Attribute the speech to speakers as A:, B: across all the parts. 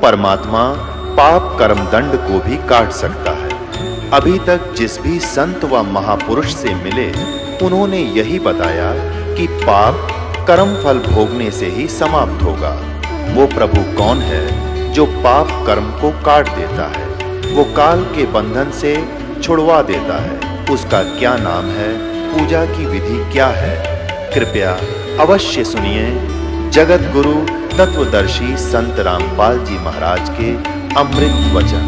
A: परमात्मा पाप कर्म दंड को भी काट सकता है। अभी तक जिस भी संत व महापुरुष से मिले, उन्होंने यही बताया कि पाप कर्म फल भोगने से ही समाप्त होगा। वो प्रभु कौन है जो पाप कर्म को काट देता है, वो काल के बंधन से छुड़वा देता है। उसका क्या नाम है, पूजा की विधि क्या है? कृपया अवश्य सुनिए जगत गुरु तत्वदर्शी संत रामपाल जी महाराज के अमृत वचन।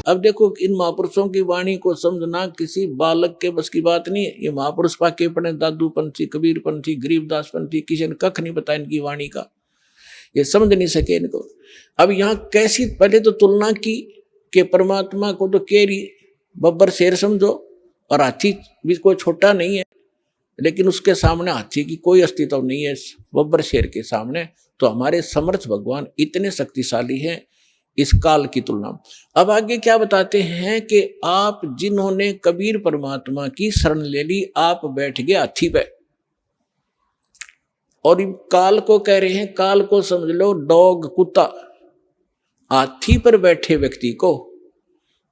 B: अब देखो, इन महापुरुषों की वाणी को समझना किसी बालक के बस की बात नहीं है। ये महापुरुष पाके पड़े, दादू पंथी, कबीर पंथी, गरीबदास पंथी, किसी ने कख नहीं बताया इनकी वाणी का, ये समझ नहीं सके इनको। अब यहाँ कैसी, पहले तो तुलना की कि परमात्मा को तो केरी बब्बर शेर समझो और हाथी भी कोई छोटा नहीं है, लेकिन उसके सामने हाथी की कोई अस्तित्व नहीं है बब्बर शेर के सामने। तो हमारे समर्थ भगवान इतने शक्तिशाली हैं इस काल की तुलना। अब आगे क्या बताते हैं कि आप जिन्होंने कबीर परमात्मा की शरण ले ली, आप बैठ गए हाथी पे, और काल को कह रहे हैं, काल को समझ लो डॉग, कुत्ता। हाथी पर बैठे व्यक्ति को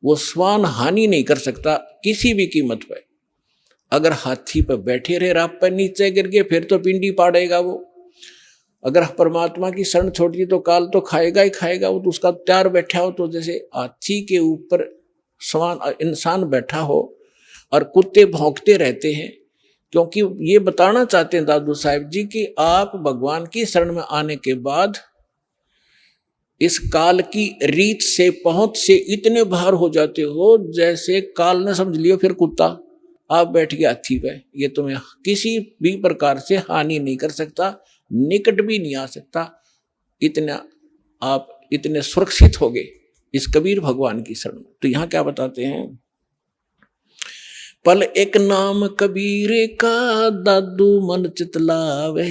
B: वो स्वान हानि नहीं कर सकता किसी भी कीमत पे। अगर हाथी पर बैठे रहे, आप पर नीचे गिर गए, फिर तो पिंडी पाड़ेगा वो। अगर परमात्मा की शरण छोड़ दी तो काल तो खाएगा ही खाएगा, वो तो उसका तैयार बैठा हो। तो जैसे हाथी के ऊपर स्वान इंसान बैठा हो और कुत्ते भौंकते रहते हैं, क्योंकि ये बताना चाहते हैं दादू साहब जी कि आप भगवान की शरण में आने के बाद इस काल की रीत से, पहुंच से इतने बाहर हो जाते हो जैसे काल ने समझ लियो फिर कुत्ता, आप बैठ गए हाथी पे। ये तुम्हें किसी भी प्रकार से हानि नहीं कर सकता, निकट भी नहीं आ सकता। इतना आप इतने सुरक्षित हो गए इस कबीर भगवान की शरण में। तो यहां क्या बताते हैं, पल एक नाम कबीर का, दादू मन चितलावे,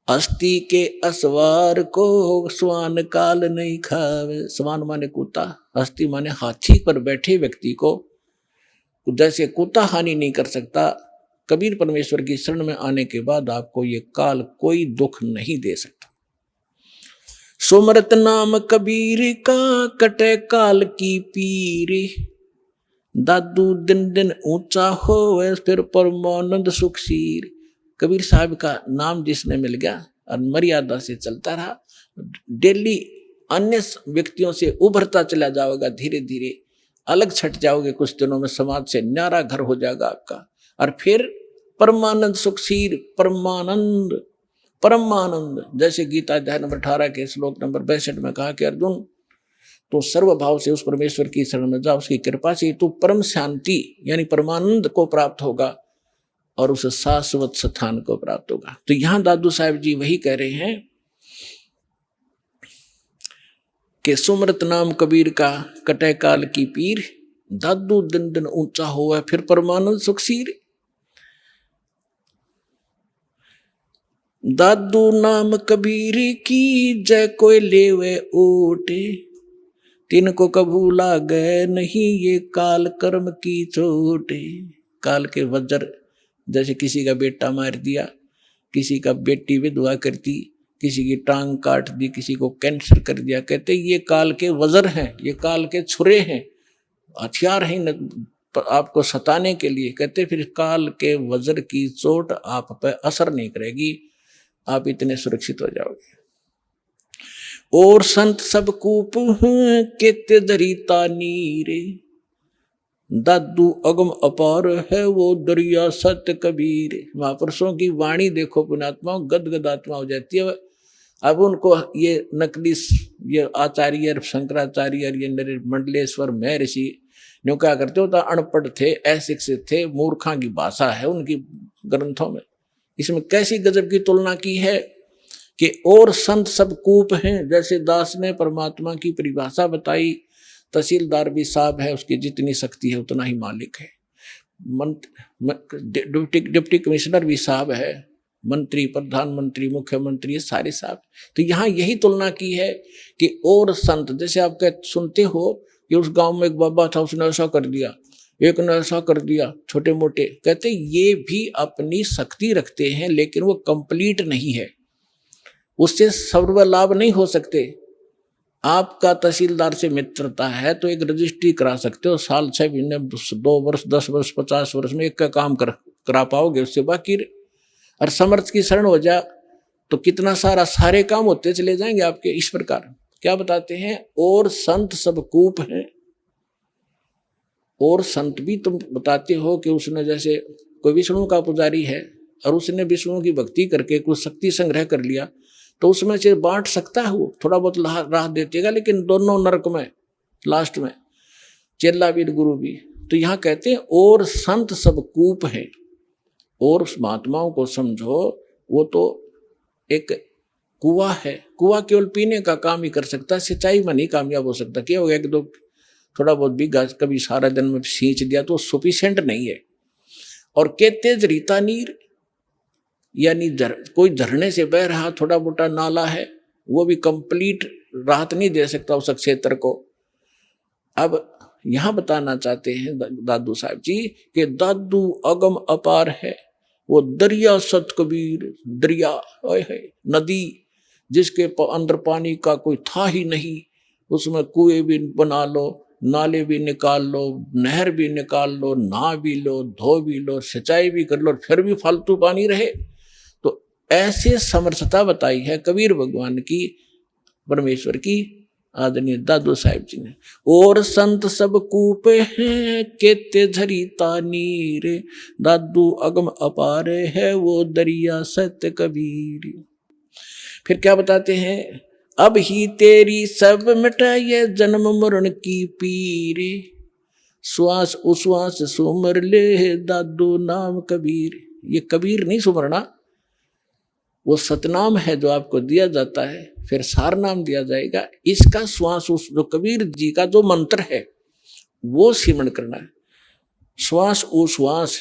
B: अस्थि के असवार को स्वान काल नहीं खावे। स्वान माने कुत्ता, अस्थि माने हाथी पर बैठे व्यक्ति को जैसे कुत्ता हानि नहीं कर सकता, कबीर परमेश्वर की शरण में आने के बाद आपको ये काल कोई दुख नहीं दे सकता। सुमरत नाम कबीर का, कटे काल की पीरी, दादू दिन दिन ऊंचा होवे, फिर परमानंद सुखशीर। कबीर साहब का नाम जिसने मिल गया और मर्यादा से चलता रहा, डेली अन्य व्यक्तियों से उभरता चला जाओगा, धीरे धीरे अलग छट जाओगे, कुछ दिनों में समाज से न्यारा घर हो जाएगा आपका। और फिर परमानंद सुखशीर, परमानंद, परमानंद, जैसे गीता अध्याय नंबर 18 के श्लोक नंबर 62 में कहा कि अर्जुन तो सर्वभाव से उस परमेश्वर की शरण में जा, उसकी कृपा से तू परम शांति यानी परमानंद को प्राप्त होगा और उस शाश्वत स्थान को प्राप्त होगा। तो यहां दादू साहब जी वही कह रहे हैं कि सुमरत नाम कबीर का, कटे काल की पीर, दादू दिन दिन ऊंचा हुआ, फिर परमानंद सुखशीर। दादू नाम कबीर की, जय कोई लेवे ओटे, तिनको कभू लागे नहीं ये काल कर्म की चोटे। काल के वज्र, जैसे किसी का बेटा मार दिया, किसी का बेटी विधवा कर दी, किसी की टांग काट दी, किसी को कैंसर कर दिया, कहते ये काल के वज्र हैं, ये काल के छुरे हैं, हथियार हैं आपको सताने के लिए। कहते फिर काल के वज्र की चोट आप पर असर नहीं करेगी, आप इतने सुरक्षित हो जाओगे। और संत सब कूप केते दरिता नीरे, दादू अगम अपार है वो दरिया सत्य कबीर। महापुरुषों की वाणी देखो पुण्यात्मा, गदगद आत्मा हो जाती है। अब उनको ये नकली ये आचार्य शंकराचार्य ये मंडलेश्वर महर्षि न्यू क्या करते होता, अनपढ़ थे, अशिक्षित थे, मूर्खा की भाषा है उनकी ग्रंथों में। इसमें कैसी गजब की तुलना की है कि और संत सब कूप हैं। जैसे दास ने परमात्मा की परिभाषा बताई, तहसीलदार भी साहब है, उसकी जितनी शक्ति है उतना ही मालिक है। डिप्टी कमिश्नर भी साहब है, मंत्री, प्रधानमंत्री, मुख्यमंत्री, सारे साहब। तो यहाँ यही तुलना की है कि और संत, जैसे आप सुनते हो कि उस गांव में एक बाबा था, उसने ऐसा कर दिया, एक ने ऐसा कर दिया, छोटे मोटे। कहते ये भी अपनी शक्ति रखते हैं लेकिन वो कंप्लीट नहीं है, उससे सर्व लाभ नहीं हो सकते। आपका तहसीलदार से मित्रता है तो एक रजिस्ट्री करा सकते हो, साल 6 महीने 2 वर्ष 10 वर्ष 50 वर्ष में एक का काम करा पाओगे उससे। बाकी और समर्थ की शरण हो जा तो कितना सारे काम होते चले जाएंगे आपके। इस प्रकार क्या बताते हैं, और संत सब कूप हैं। और संत भी तुम बताते हो कि उसने, जैसे कोई विष्णु का पुजारी है और उसने विष्णु की भक्ति करके कुछ शक्ति संग्रह कर लिया तो उसमें से बांट सकता है, वो थोड़ा बहुत राह देतेगा, लेकिन दोनों नरक में लास्ट में, चेला भी गुरु भी। तो यहाँ कहते हैं और संत सब कूप है। और उस महात्माओं को समझो, वो तो एक कुआ है। कुआ केवल पीने का काम ही कर सकता है, सिंचाई में नहीं कामयाब हो सकता। क्या हो गया कि तो थोड़ा बहुत भी कभी सारा दिन में सींच दिया तो सफिशिएंट नहीं है। और कहते जरीता नीर, यानी कोई झरने से बह रहा थोड़ा मोटा नाला है, वो भी कंप्लीट राहत नहीं दे सकता उस क्षेत्र को। अब यहां बताना चाहते हैं दादू साहब जी कि दादू अगम अपार है, वो दरिया सत कबीर, दरिया है नदी जिसके अंदर पानी का कोई था ही नहीं, उसमें कुएं भी बना लो, नाले भी निकाल लो, नहर भी निकाल लो, नहा भी लो, धो भी लो, सिंचाई भी कर लो, फिर भी फालतू पानी रहे। तो ऐसे समर्थता बताई है कबीर भगवान की, परमेश्वर की, आदरणीय दादू साहिब जी ने। और संत सब कूपे हैं केते झरीता नीर, दादू अगम अपार है वो दरिया सत्य कबीर। फिर क्या बताते हैं, अब ही तेरी सब मिटाए जन्म मरण की पीर, श्वास उश्वास सुमर ले दादू नाम कबीर। ये कबीर नहीं सुमरना, वो सतनाम है जो आपको दिया जाता है, फिर सार नाम दिया जाएगा। इसका श्वास उस जो कबीर जी का जो मंत्र है वो सिमरण करना है। श्वास उश्वास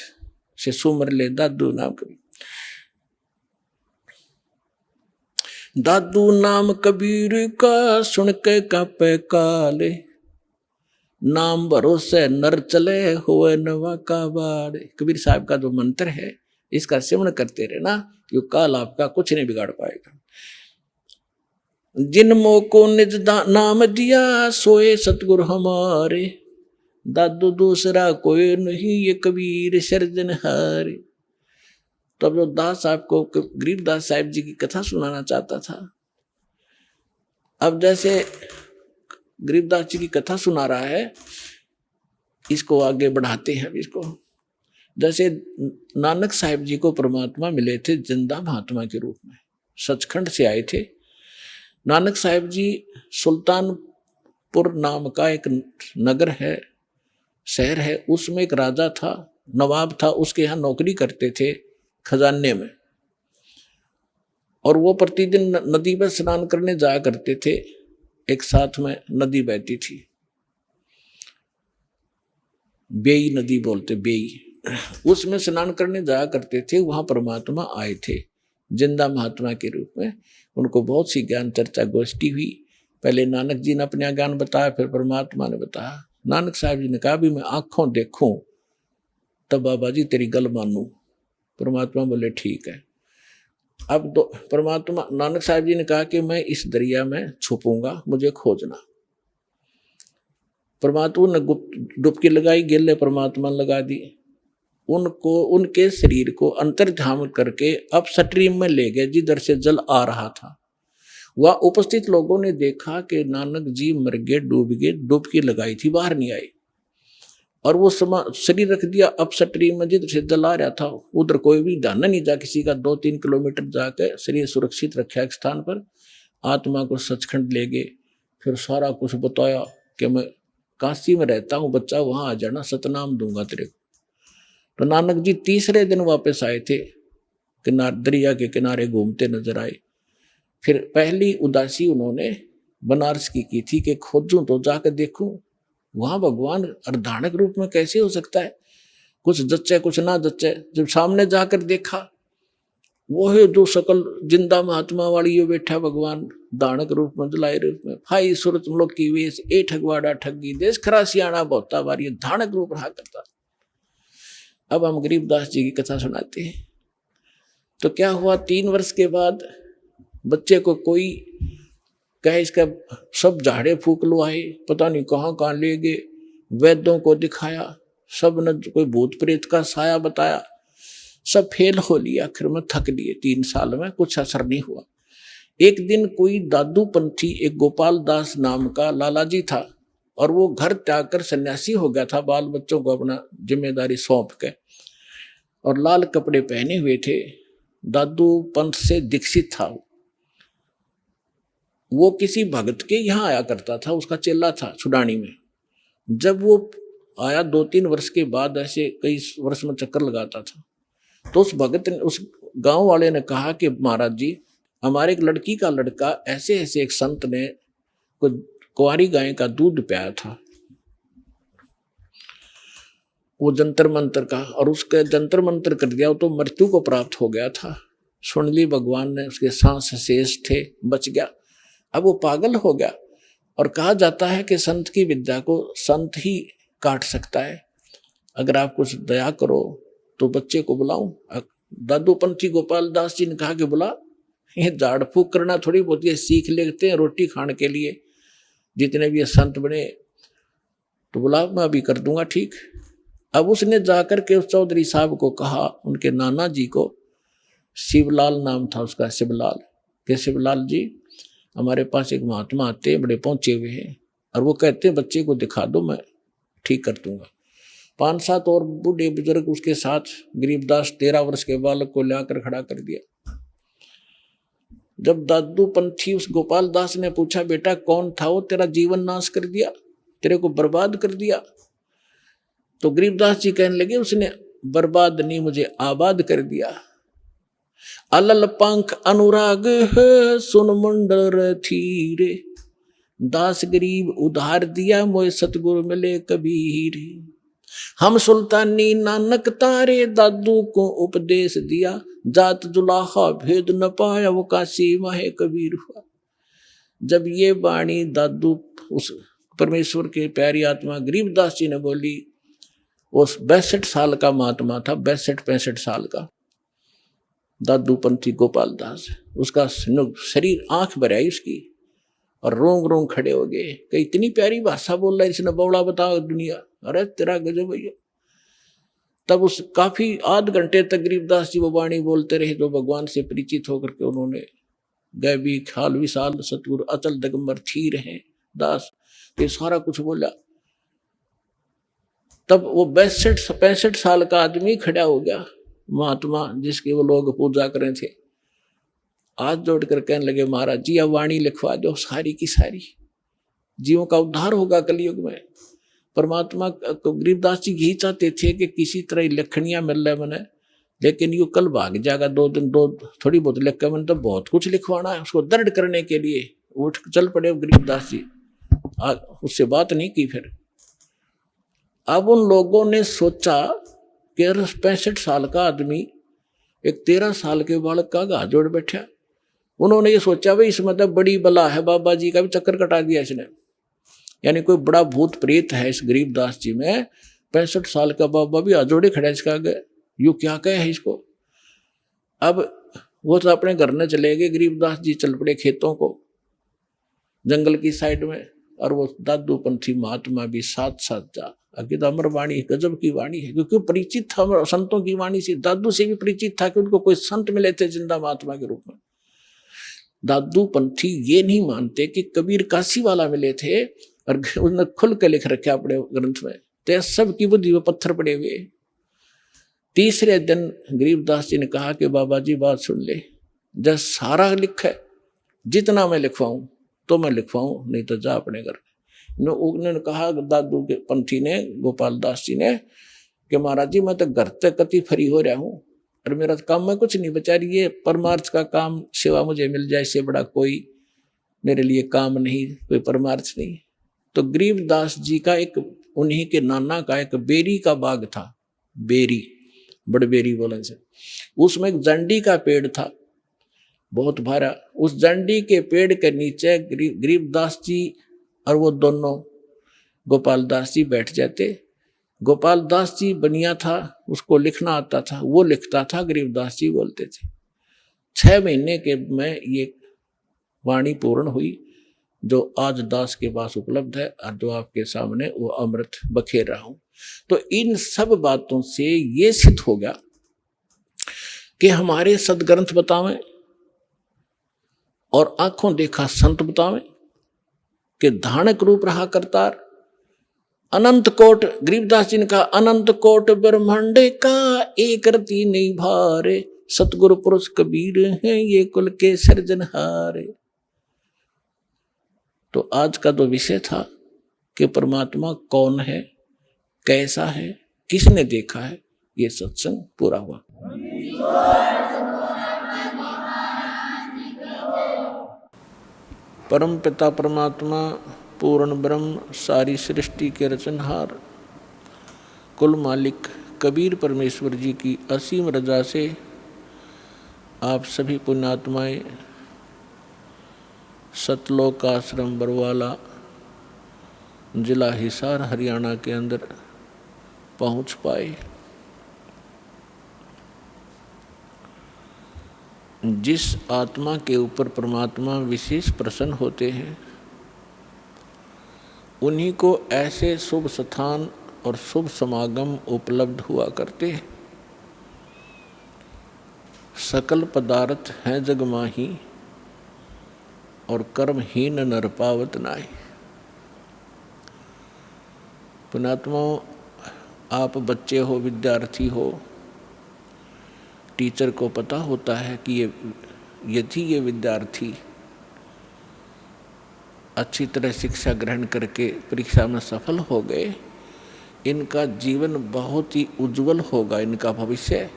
B: से सुमर ले दादू नाम कबीर। दादू नाम कबीर का सुन के कापे काले, नाम भरोसे नर चले हुए नवा का बाड़। कबीर साहब का जो मंत्र है इसका सिमरण करते रहना, यो काल आपका कुछ नहीं बिगाड़ पाएगा। जिन मोह को निज नाम दिया सोए सतगुरु हमारे, दादू दूसरा कोई नहीं ये कबीर सिरजनहारे। तब जो दास साहब को गरीबदास साहिब जी की कथा सुनाना चाहता था। अब जैसे गरीबदास जी की कथा सुना रहा है, इसको आगे बढ़ाते हैं। इसको जैसे नानक साहिब जी को परमात्मा मिले थे जिंदा महात्मा के रूप में, सचखंड से आए थे। नानक साहिब जी सुल्तानपुर नाम का एक नगर है, शहर है, उसमें एक राजा था, नवाब था, उसके यहाँ नौकरी करते थे खजाने में। और वो प्रतिदिन नदी पर स्नान करने जाया करते थे। एक साथ में नदी बहती थी, बेई नदी बोलते, बेई, उसमें स्नान करने जाया करते थे। वहां परमात्मा आए थे जिंदा महात्मा के रूप में। उनको बहुत सी ज्ञान चर्चा गोष्ठी हुई। पहले नानक जी ने अपना ज्ञान बताया, फिर परमात्मा ने बताया। नानक साहब जी ने कहा भी मैं आंखों देखूं तब बाबा जी तेरी गल मानूं। परमात्मा बोले ठीक है। अब तो परमात्मा, नानक साहब जी ने कहा कि मैं इस दरिया में छुपूंगा, मुझे खोजना। परमात्मा ने डुबकी लगाई, गेले परमात्मा लगा दी। उनको, उनके शरीर को अंतर्धाम करके अब स्ट्रीम में ले गए जिधर से जल आ रहा था। वह उपस्थित लोगों ने देखा कि नानक जी मर गए, डूब गए, डुबकी लगाई थी, बाहर नहीं आए। और वो शरीर रख दिया अब स्ट्रीम में जिधर से जल आ रहा था। उधर कोई भी ध्यान नहीं जा किसी का। 2-3 किलोमीटर जाकर शरीर सुरक्षित रखा एक स्थान पर, आत्मा को सचखंड ले गए। फिर सारा कुछ बताया कि मैं काशी में रहता हूँ बच्चा, वहां आ जाना, सतनाम दूंगा तेरे को। तो नानक जी तीसरे दिन वापस आए थे, दरिया के किनारे घूमते नजर आए। फिर पहली उदासी उन्होंने बनारस की थी कि खोजूं तो जाकर देखूं वहां भगवान अर्धानक रूप में कैसे हो सकता है, कुछ जच्चे कुछ ना जच्चे। जब सामने जाकर देखा, वो है जो सकल जिंदा महात्मा वाली यो बैठा भगवान दानक रूप में, जलाए रूप में, भाई सूरत मुलक की वेश, ए ठगवाड़ा ठगी देश खरा सियाणा बहुता बारी, धानक रूप रहा करता। अब हम गरीबदास जी की कथा सुनाते हैं। तो क्या हुआ, 3 वर्ष के बाद बच्चे को कोई कहे इसका सब झाड़े फूक लो आए, पता नहीं कहाँ कहाँ ले गए, वैद्यों को दिखाया, सब ने कोई भूत प्रेत का साया बताया, सब फेल हो लिया। आखिर में थक लिए, 3 साल में कुछ असर नहीं हुआ। एक दिन कोई दादू पंथी, एक गोपाल दास नाम का लाला जी था, और वो घर त्याग कर सन्यासी हो गया था, बाल बच्चों को अपना जिम्मेदारी सौंप के, और लाल कपड़े पहने हुए थे। दादू पंथ से दीक्षित था। वो किसी भगत के यहाँ आया करता था, उसका चेला था छुडानी में। जब वो आया 2-3 वर्ष के बाद, ऐसे कई वर्ष में चक्कर लगाता था, तो उस भगत ने, उस गांव वाले ने कहा कि महाराज जी, हमारे एक लड़की का लड़का ऐसे ऐसे एक संत ने कुंवारी गाय का दूध पिया था, वो जंतर मंतर का, और उसके जंतर मंतर कर दिया तो मृत्यु को प्राप्त हो गया था। सुन ली भगवान ने, उसके सांस शेष थे, बच गया। अब वो पागल हो गया, और कहा जाता है कि संत की विद्या को संत ही काट सकता है। अगर आप कुछ दया करो तो बच्चे को बुलाऊं। दादू पंथी गोपाल दास जी ने कहा कि बुला, ये झाड़ फूक करना थोड़ी बहुत ये सीख लेते हैं रोटी खाने के लिए, जितने भी ये संत बने, तो बुला, मैं अभी कर दूंगा ठीक। अब उसने जाकर के उस चौधरी साहब को कहा, उनके नाना जी को, शिवलाल नाम था उसका, शिवलाल, के शिवलाल जी, हमारे पास एक महात्मा आते हैं, बड़े पहुंचे हुए हैं, और वो कहते हैं बच्चे को दिखा दो, मैं ठीक कर दूंगा। 5-7 और बूढ़े बुजुर्ग उसके साथ, गरीबदास 13 वर्ष के बालक को लाकर खड़ा कर दिया। जब दादू पंथी उस गोपाल दास ने पूछा, बेटा कौन था वो, तेरा जीवन नाश कर दिया, तेरे को बर्बाद कर दिया? तो गरीबदास जी कहने लगे, उसने बर्बाद नहीं, मुझे आबाद कर दिया। अलल पंख अनुराग है, सुन मुंडर थीरे, दास गरीब उधार दिया, मोए सतगुरु मिले कबीर। हम सुल्तानी नानक तारे, दादू को उपदेश दिया, जात जुलाहा भेद न पाया, वो काशी माहे कबीर हुआ। जब ये वाणी दादू उस परमेश्वर के प्यारी आत्मा गरीबदास जी ने बोली, उस 62 साल का महात्मा था, 62-65 साल का दादू पंथी गोपाल दास, उसका शरीर आंख भर आई उसकी, और रोंग रोंग खड़े हो गए कि इतनी प्यारी भाषा बोल रहा है इसने, बौड़ा बताओ दुनिया, अरे तेरा गजब भैया। तब उस काफी आध घंटे तक गरीबदास जी वो वाणी बोलते रहे, जो भगवान से परिचित होकर के उन्होंने गैबी खाल विशाल सतगुरु अचल दिगंबर थीर हैं दास, ये सारा कुछ बोला। तब वो 62-65 साल का आदमी खड़ा हो गया, महात्मा जिसकी वो लोग पूजा करें थे, हाथ जोड़कर कहने लगे, महाराज जी अब वाणी लिखवा दो सारी की सारी, जीवों का उद्धार होगा कलयुग में। परमात्मा को गरीबदास जी यही चाहते थे कि किसी तरह लखनियां मिल रहे मैंने, लेकिन यू कल भाग जाएगा 2 दिन, 2 थोड़ी बहुत लिख के, मैंने तो बहुत कुछ लिखवाना है। उसको दृढ़ करने के लिए उठ चल पड़े गरीबदास जी, उससे बात नहीं की। फिर अब उन लोगों ने सोचा कि 65 साल का आदमी एक 13 साल के बालक का घात जोड़ बैठा। उन्होंने ये सोचा भाई इसमें तो बड़ी बला है, बाबा जी का भी चक्कर कटा दिया इसने, यानी कोई बड़ा भूत प्रेत है इस गरीबदास जी में। 65 साल का बाबा भी हाथ जोड़े खड़ा इसका आगे, यू क्या कहे है इसको। अब वो तो अपने घर में चले गए, गरीबदास जी चल पड़े खेतों को, जंगल की साइड में, और वो दादू पंथी महात्मा भी साथ जा। आगे तो अमर वाणी गजब की वाणी है, क्योंकि परिचित था संतों की वाणी से, दादू से भी परिचित था कि उनको कोई संत मिले थे जिंदा महात्मा के रूप में। दादू पंथी ये नहीं मानते कि कबीर काशी वाला मिले थे, और उसने खुल के लिख रखा अपने ग्रंथ में, तो सब की बुद्धि में पत्थर पड़े हुए। तीसरे दिन गरीबदास जी ने कहा कि बाबा जी बात सुन ले, जब सारा लिखा है, जितना मैं लिखवाऊं तो मैं लिखवाऊं, नहीं तो जा अपने घर। उन्होंने कहा दादू के पंथी ने, गोपाल दास जी ने, कि महाराज जी मैं तो घर तक कति फरी हो रहा हूँ, और मेरा काम में कुछ नहीं बचा रही है, परमार्थ का काम सेवा मुझे मिल जाए, इससे बड़ा कोई मेरे लिए काम नहीं, कोई परमार्थ नहीं। तो गरीबदास जी का एक, उन्हीं के नाना का एक बेरी का बाग था, बेरी, बड़ बेरी बोलन से, उसमें एक जंडी का पेड़ था बहुत भारा। उस जंडी के पेड़ के नीचे गरीबदास जी और वो दोनों गोपाल दास जी बैठ जाते। गोपाल दास जी बनिया था, उसको लिखना आता था, वो लिखता था, गरीबदास जी बोलते थे। 6 महीने के में ये वाणी पूर्ण हुई जो आज दास के पास उपलब्ध है और जो आपके सामने वो अमृत बखेर रहा हूं। तो इन सब बातों से ये सिद्ध हो गया कि हमारे सदग्रंथ बतावें और आंखों देखा संत बतावें कि धानक रूप रहा करतार, अनंत कोट, गरीबदास जी ने कहा अनंत कोट ब्रह्मांड का एक रति नहीं भारे, सतगुरु पुरुष कबीर हैं ये कुल के सृजनहारे। तो आज का तो विषय था कि परमात्मा कौन है, कैसा है, किसने देखा है, ये सत्संग पूरा हुआ। परम पिता परमात्मा पूर्ण ब्रह्म सारी सृष्टि के रचनहार कुल मालिक कबीर परमेश्वर जी की असीम रजा से आप सभी पुण्यात्माएं सतलोक आश्रम बरवाला जिला हिसार हरियाणा के अंदर पहुंच पाए। जिस आत्मा के ऊपर परमात्मा विशेष प्रसन्न होते हैं उन्हीं को ऐसे शुभ स्थान और शुभ समागम उपलब्ध हुआ करते हैं। सकल पदार्थ हैं जग माही और कर्महीन नर पावत नाहि। पुण्यात्माओं, आप बच्चे हो, विद्यार्थी हो, टीचर को पता होता है कि यदि ये विद्यार्थी अच्छी तरह शिक्षा ग्रहण करके परीक्षा में सफल हो गए, इनका जीवन बहुत ही उज्जवल होगा, इनका भविष्य,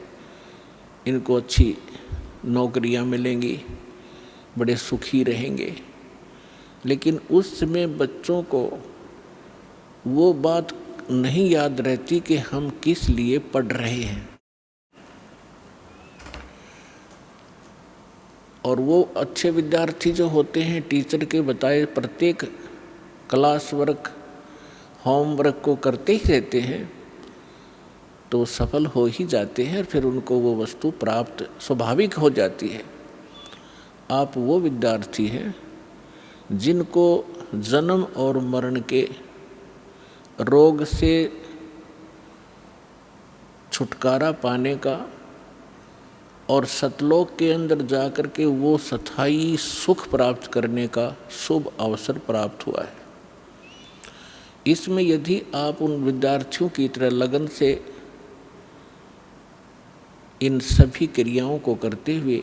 B: इनको अच्छी नौकरियां मिलेंगी, बड़े सुखी रहेंगे। लेकिन उस समय बच्चों को वो बात नहीं याद रहती कि हम किस लिए पढ़ रहे हैं। और वो अच्छे विद्यार्थी जो होते हैं टीचर के बताए प्रत्येक क्लास वर्क होमवर्क को करते ही रहते हैं तो सफल हो ही जाते हैं, फिर उनको वो वस्तु प्राप्त स्वाभाविक हो जाती है। आप वो विद्यार्थी हैं जिनको जन्म और मरण के रोग से छुटकारा पाने का और सतलोक के अंदर जाकर के वो स्थायी सुख प्राप्त करने का शुभ अवसर प्राप्त हुआ है। इसमें यदि आप उन विद्यार्थियों की तरह लगन से इन सभी क्रियाओं को करते हुए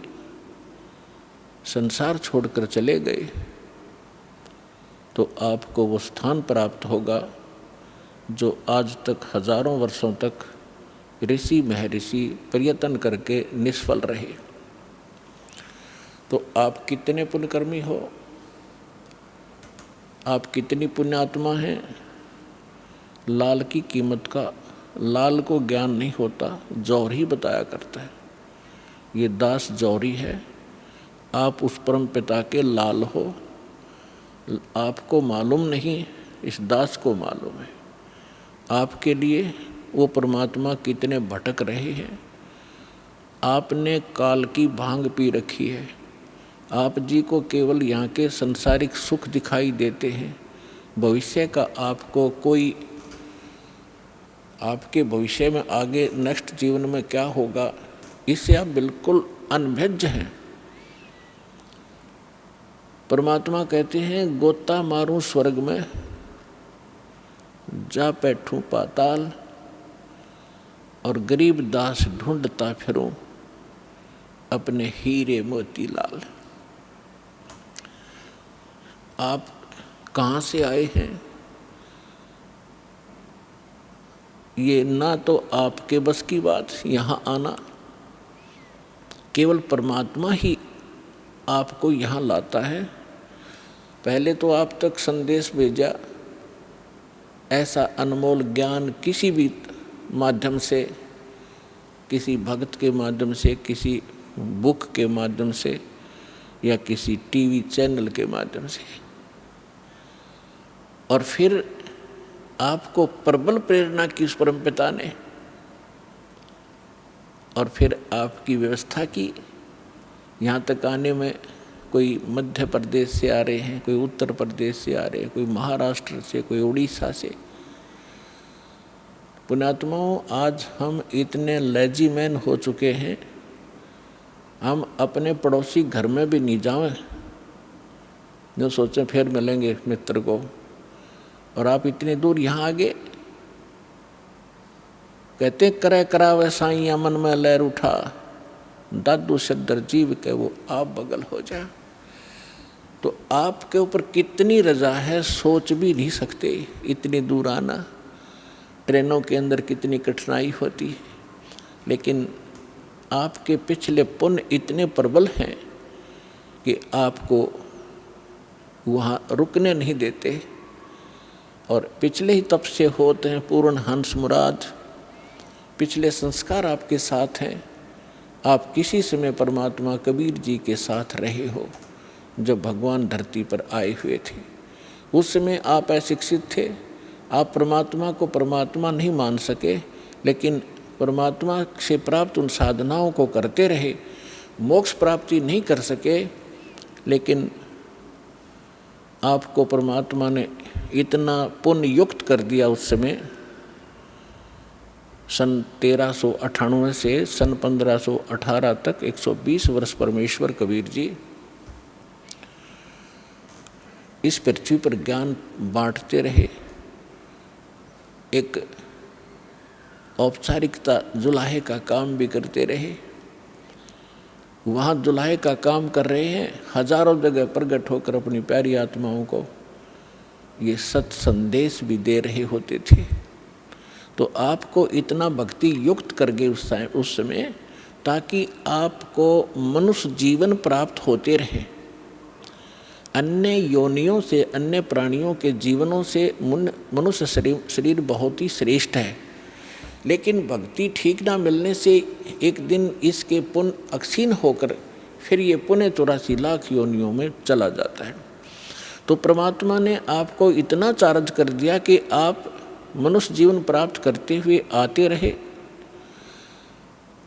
B: संसार छोड़कर चले गए तो आपको वो स्थान प्राप्त होगा जो आज तक हजारों वर्षों तक ऋषि महर्षि प्रयत्न करके निष्फल रहे। तो आप कितने पुण्यकर्मी हो, आप कितनी पुण्यात्मा हैं। लाल की कीमत का लाल को ज्ञान नहीं होता, जौहरी बताया करता है। ये दास जौहरी है, आप उस परम पिता के लाल हो, आपको मालूम नहीं, इस दास को मालूम है। आपके लिए वो परमात्मा कितने भटक रहे हैं। आपने काल की भांग पी रखी है, आप जी को केवल यहाँ के संसारिक सुख दिखाई देते हैं। भविष्य का आपको कोई, आपके भविष्य में आगे नेक्स्ट जीवन में क्या होगा, इससे आप बिल्कुल अनभिज्ञ हैं। परमात्मा कहते हैं गोता मारूं स्वर्ग में, जा बैठूं पाताल, और गरीब दास ढूंढता फिरूं अपने हीरे मोती लाल। आप कहाँ से आए हैं, ये ना तो आपके बस की बात यहाँ आना, केवल परमात्मा ही आपको यहाँ लाता है। पहले तो आप तक संदेश भेजा, ऐसा अनमोल ज्ञान किसी भी माध्यम से, किसी भक्त के माध्यम से, किसी बुक के माध्यम से या किसी टीवी चैनल के माध्यम से, और फिर आपको प्रबल प्रेरणा की उस परमपिता ने, और फिर आपकी व्यवस्था की यहाँ तक आने में कोई मध्य प्रदेश से आ रहे हैं, कोई उत्तर प्रदेश से आ रहे हैं, कोई महाराष्ट्र से, कोई उड़ीसा से। पुण्यात्माओं, आज हम इतने लेजीमैन हो चुके हैं, हम अपने पड़ोसी घर में भी नहीं जाएं, जो सोचें फिर मिलेंगे मित्र को, और आप इतने दूर यहाँ आ गए। कहते करे करावे साईं मन में लहर उठा, दादू सदर जीव के वो आप बगल हो जा। तो आपके ऊपर कितनी रजा है सोच भी नहीं सकते। इतनी दूर आना, ट्रेनों के अंदर कितनी कठिनाई होती है, लेकिन आपके पिछले पुण्य इतने प्रबल हैं कि आपको वहाँ रुकने नहीं देते। और पिछले ही तप से होते हैं पूर्ण हंस मुराद, पिछले संस्कार आपके साथ हैं। आप किसी समय परमात्मा कबीर जी के साथ रहे हो जब भगवान धरती पर आए हुए थे। उस समय आप अशिक्षित थे, आप परमात्मा को परमात्मा नहीं मान सके, लेकिन परमात्मा से प्राप्त उन साधनाओं को करते रहे, मोक्ष प्राप्ति नहीं कर सके, लेकिन आपको परमात्मा ने इतना पुण्य युक्त कर दिया उस समय। सन 1398 से सन 1518 तक 120 वर्ष परमेश्वर कबीर जी इस पृथ्वी पर ज्ञान बांटते रहे। एक औपचारिकता जुलाहे का काम भी करते रहे। वहाँ जुलाहे का काम कर रहे हैं, हजारों जगह प्रकट होकर अपनी प्यारी आत्माओं को ये सत संदेश भी दे रहे होते थे। तो आपको इतना भक्ति युक्त कर गए उस समय, ताकि आपको मनुष्य जीवन प्राप्त होते रहे। अन्य योनियों से, अन्य प्राणियों के जीवनों से मनुष्य शरीर बहुत ही श्रेष्ठ है, लेकिन भक्ति ठीक ना मिलने से एक दिन इसके पुण्य अक्षीण होकर फिर ये पुण्य 84 लाख योनियों में चला जाता है। तो परमात्मा ने आपको इतना चार्ज कर दिया कि आप मनुष्य जीवन प्राप्त करते हुए आते रहे,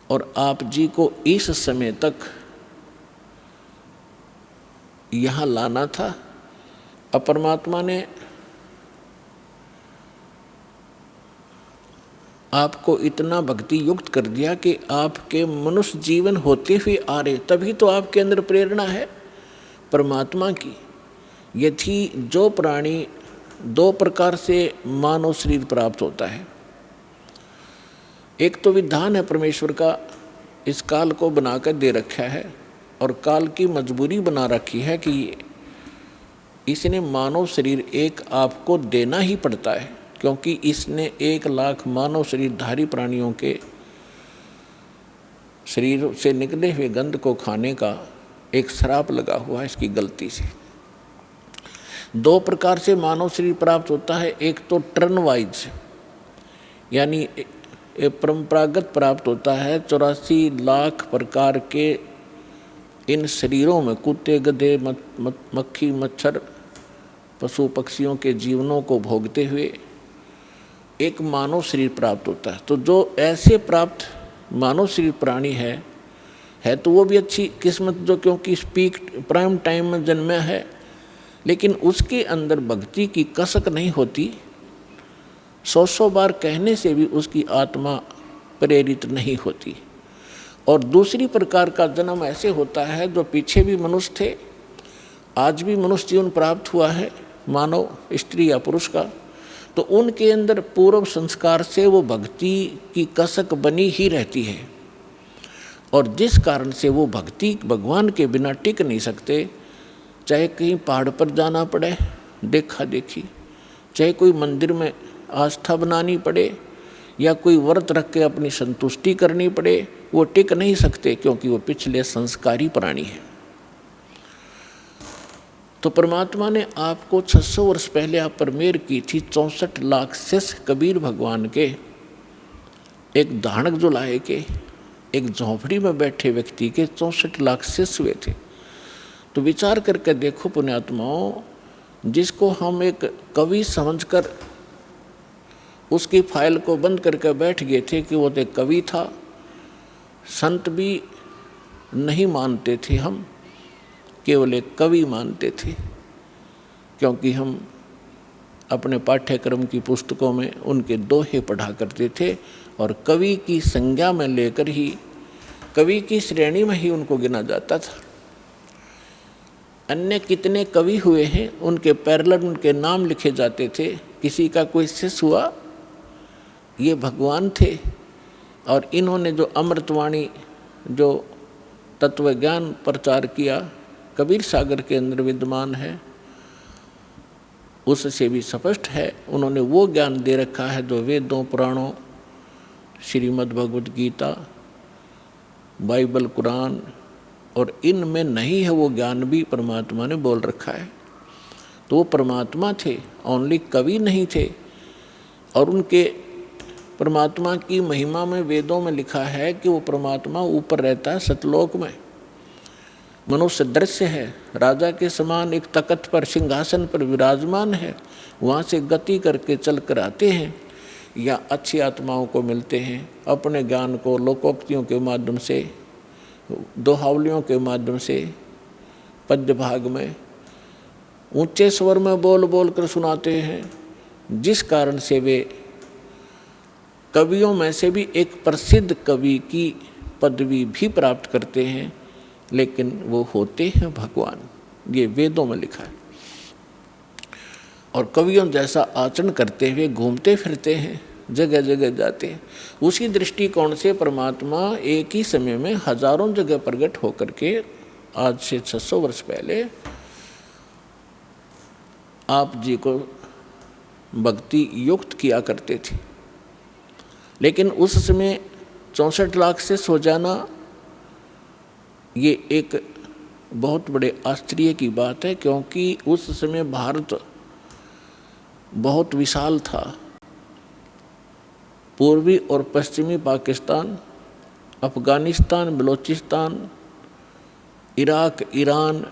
B: और आप जी को इस समय तक यहाँ लाना था। अब परमात्मा ने आपको इतना भक्ति युक्त कर दिया कि आपके मनुष्य जीवन होते हुए आ रहे, तभी तो आपके अंदर प्रेरणा है परमात्मा की। यदि जो प्राणी 2 प्रकार से मानव शरीर प्राप्त होता है, एक तो विधान है परमेश्वर का, इस काल को बनाकर दे रखा है, और काल की मजबूरी बना रखी है कि इसने मानव शरीर एक आपको देना ही पड़ता है, क्योंकि इसने 1 लाख मानव शरीरधारी प्राणियों के शरीर से निकले हुए गंध को खाने का एक श्राप लगा हुआ है इसकी गलती से। 2 प्रकार से मानव शरीर प्राप्त होता है, एक तो टर्न वाइज, यानी परंपरागत प्राप्त होता है। 84 लाख प्रकार के इन शरीरों में कुत्ते, गधे, मक्खी, मच्छर, पशु पक्षियों के जीवनों को भोगते हुए एक मानव शरीर प्राप्त होता है। तो जो ऐसे प्राप्त मानव शरीर प्राणी है तो वो भी अच्छी किस्मत, जो क्योंकि पीक प्राइम टाइम में जन्मा है, लेकिन उसके अंदर भक्ति की कसक नहीं होती। 100 बार कहने से भी उसकी आत्मा प्रेरित नहीं होती। और दूसरी प्रकार का जन्म ऐसे होता है, जो पीछे भी मनुष्य थे, आज भी मनुष्य जीवन प्राप्त हुआ है, मानव स्त्री या पुरुष का, तो उनके अंदर पूर्व संस्कार से वो भक्ति की कसक बनी ही रहती है, और जिस कारण से वो भक्ति भगवान के बिना टिक नहीं सकते। चाहे कहीं पहाड़ पर जाना पड़े देखा देखी, चाहे कोई मंदिर में आस्था बनानी पड़े, या कोई व्रत रख के अपनी संतुष्टि करनी पड़े, वो टिक नहीं सकते, क्योंकि वो पिछले संस्कारी प्राणी हैं। तो परमात्मा ने आपको 600 वर्ष पहले आप पर मेहर की थी। 64 लाख शिष्य कबीर भगवान के, एक धानक जुलाहे के, एक झोंपड़ी में बैठे व्यक्ति के 64 लाख शिष्य हुए थे। तो विचार करके देखो पुण्यात्माओं, जिसको हम एक कवि समझकर उसकी फाइल को बंद करके बैठ गए थे कि वो तो एक कवि था, संत भी नहीं मानते थे हम, केवल एक कवि मानते थे, क्योंकि हम अपने पाठ्यक्रम की पुस्तकों में उनके दोहे पढ़ा करते थे और कवि की संज्ञा में लेकर ही, कवि की श्रेणी में ही उनको गिना जाता था। अन्य कितने कवि हुए हैं, उनके पैरेलल उनके नाम लिखे जाते थे। किसी का कोई शिष्य हुआ, ये भगवान थे। और इन्होंने जो अमृतवाणी, जो तत्व ज्ञान प्रचार किया, कबीर सागर के अंदर विद्यमान है, उससे भी स्पष्ट है। उन्होंने वो ज्ञान दे रखा है जो वेदों, पुराणों, श्रीमद् भगवद गीता, बाइबल, कुरान और इनमें नहीं है। वो ज्ञान भी परमात्मा ने बोल रखा है। तो वो परमात्मा थे, ओनली कवि नहीं थे। और उनके परमात्मा की महिमा में वेदों में लिखा है कि वो परमात्मा ऊपर रहता है सतलोक में, मनुष्य दृश्य है, राजा के समान एक तख्त पर, सिंहासन पर विराजमान है। वहाँ से गति करके चल कर आते हैं या अच्छी आत्माओं को मिलते हैं, अपने ज्ञान को लोकोक्तियों के माध्यम से, दोहावलियों के माध्यम से, पद्य भाग में ऊंचे स्वर में बोल बोल कर सुनाते हैं, जिस कारण से वे कवियों में से भी एक प्रसिद्ध कवि की पदवी भी प्राप्त करते हैं। लेकिन वो होते हैं भगवान, ये वेदों में लिखा है। और कवियों जैसा आचरण करते हुए घूमते फिरते हैं, जगह जगह जाते हैं। उसी दृष्टिकोण से परमात्मा एक ही समय में हजारों जगह प्रकट होकर के आज से 600 वर्ष पहले आप जी को भक्ति युक्त किया करते थे। लेकिन उस समय 64 लाख से सो जाना ये एक बहुत बड़े आश्चर्य की बात है, क्योंकि उस समय भारत बहुत विशाल था। पूर्वी और पश्चिमी पाकिस्तान, अफगानिस्तान, बलूचिस्तान, इराक, ईरान,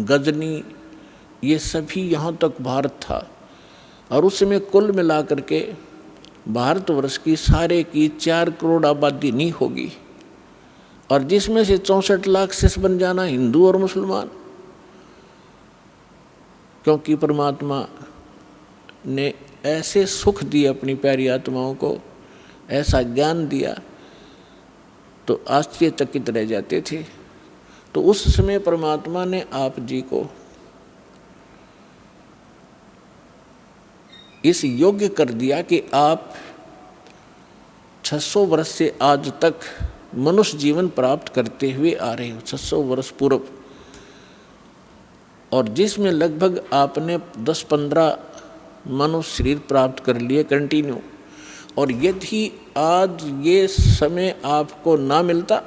B: गजनी, ये सभी यहाँ तक भारत था। और उस समय कुल मिलाकर के भारतवर्ष की सारे की 4 करोड़ आबादी नहीं होगी, और जिसमें से 64 लाख शिष्य बन जाना हिंदू और मुसलमान। क्योंकि परमात्मा ने ऐसे सुख दिए अपनी प्यारी आत्माओं को, ऐसा ज्ञान दिया, तो आश्चर्यचकित रह जाते थे। तो उस समय परमात्मा ने आप जी को इस योग्य कर दिया कि आप 600 वर्ष से आज तक मनुष्य जीवन प्राप्त करते हुए आ रहे हो, 600 वर्ष पूर्व, और जिसमें लगभग आपने 10-15 मनुष्य शरीर प्राप्त कर लिए कंटिन्यू। और यदि आज ये समय आपको ना मिलता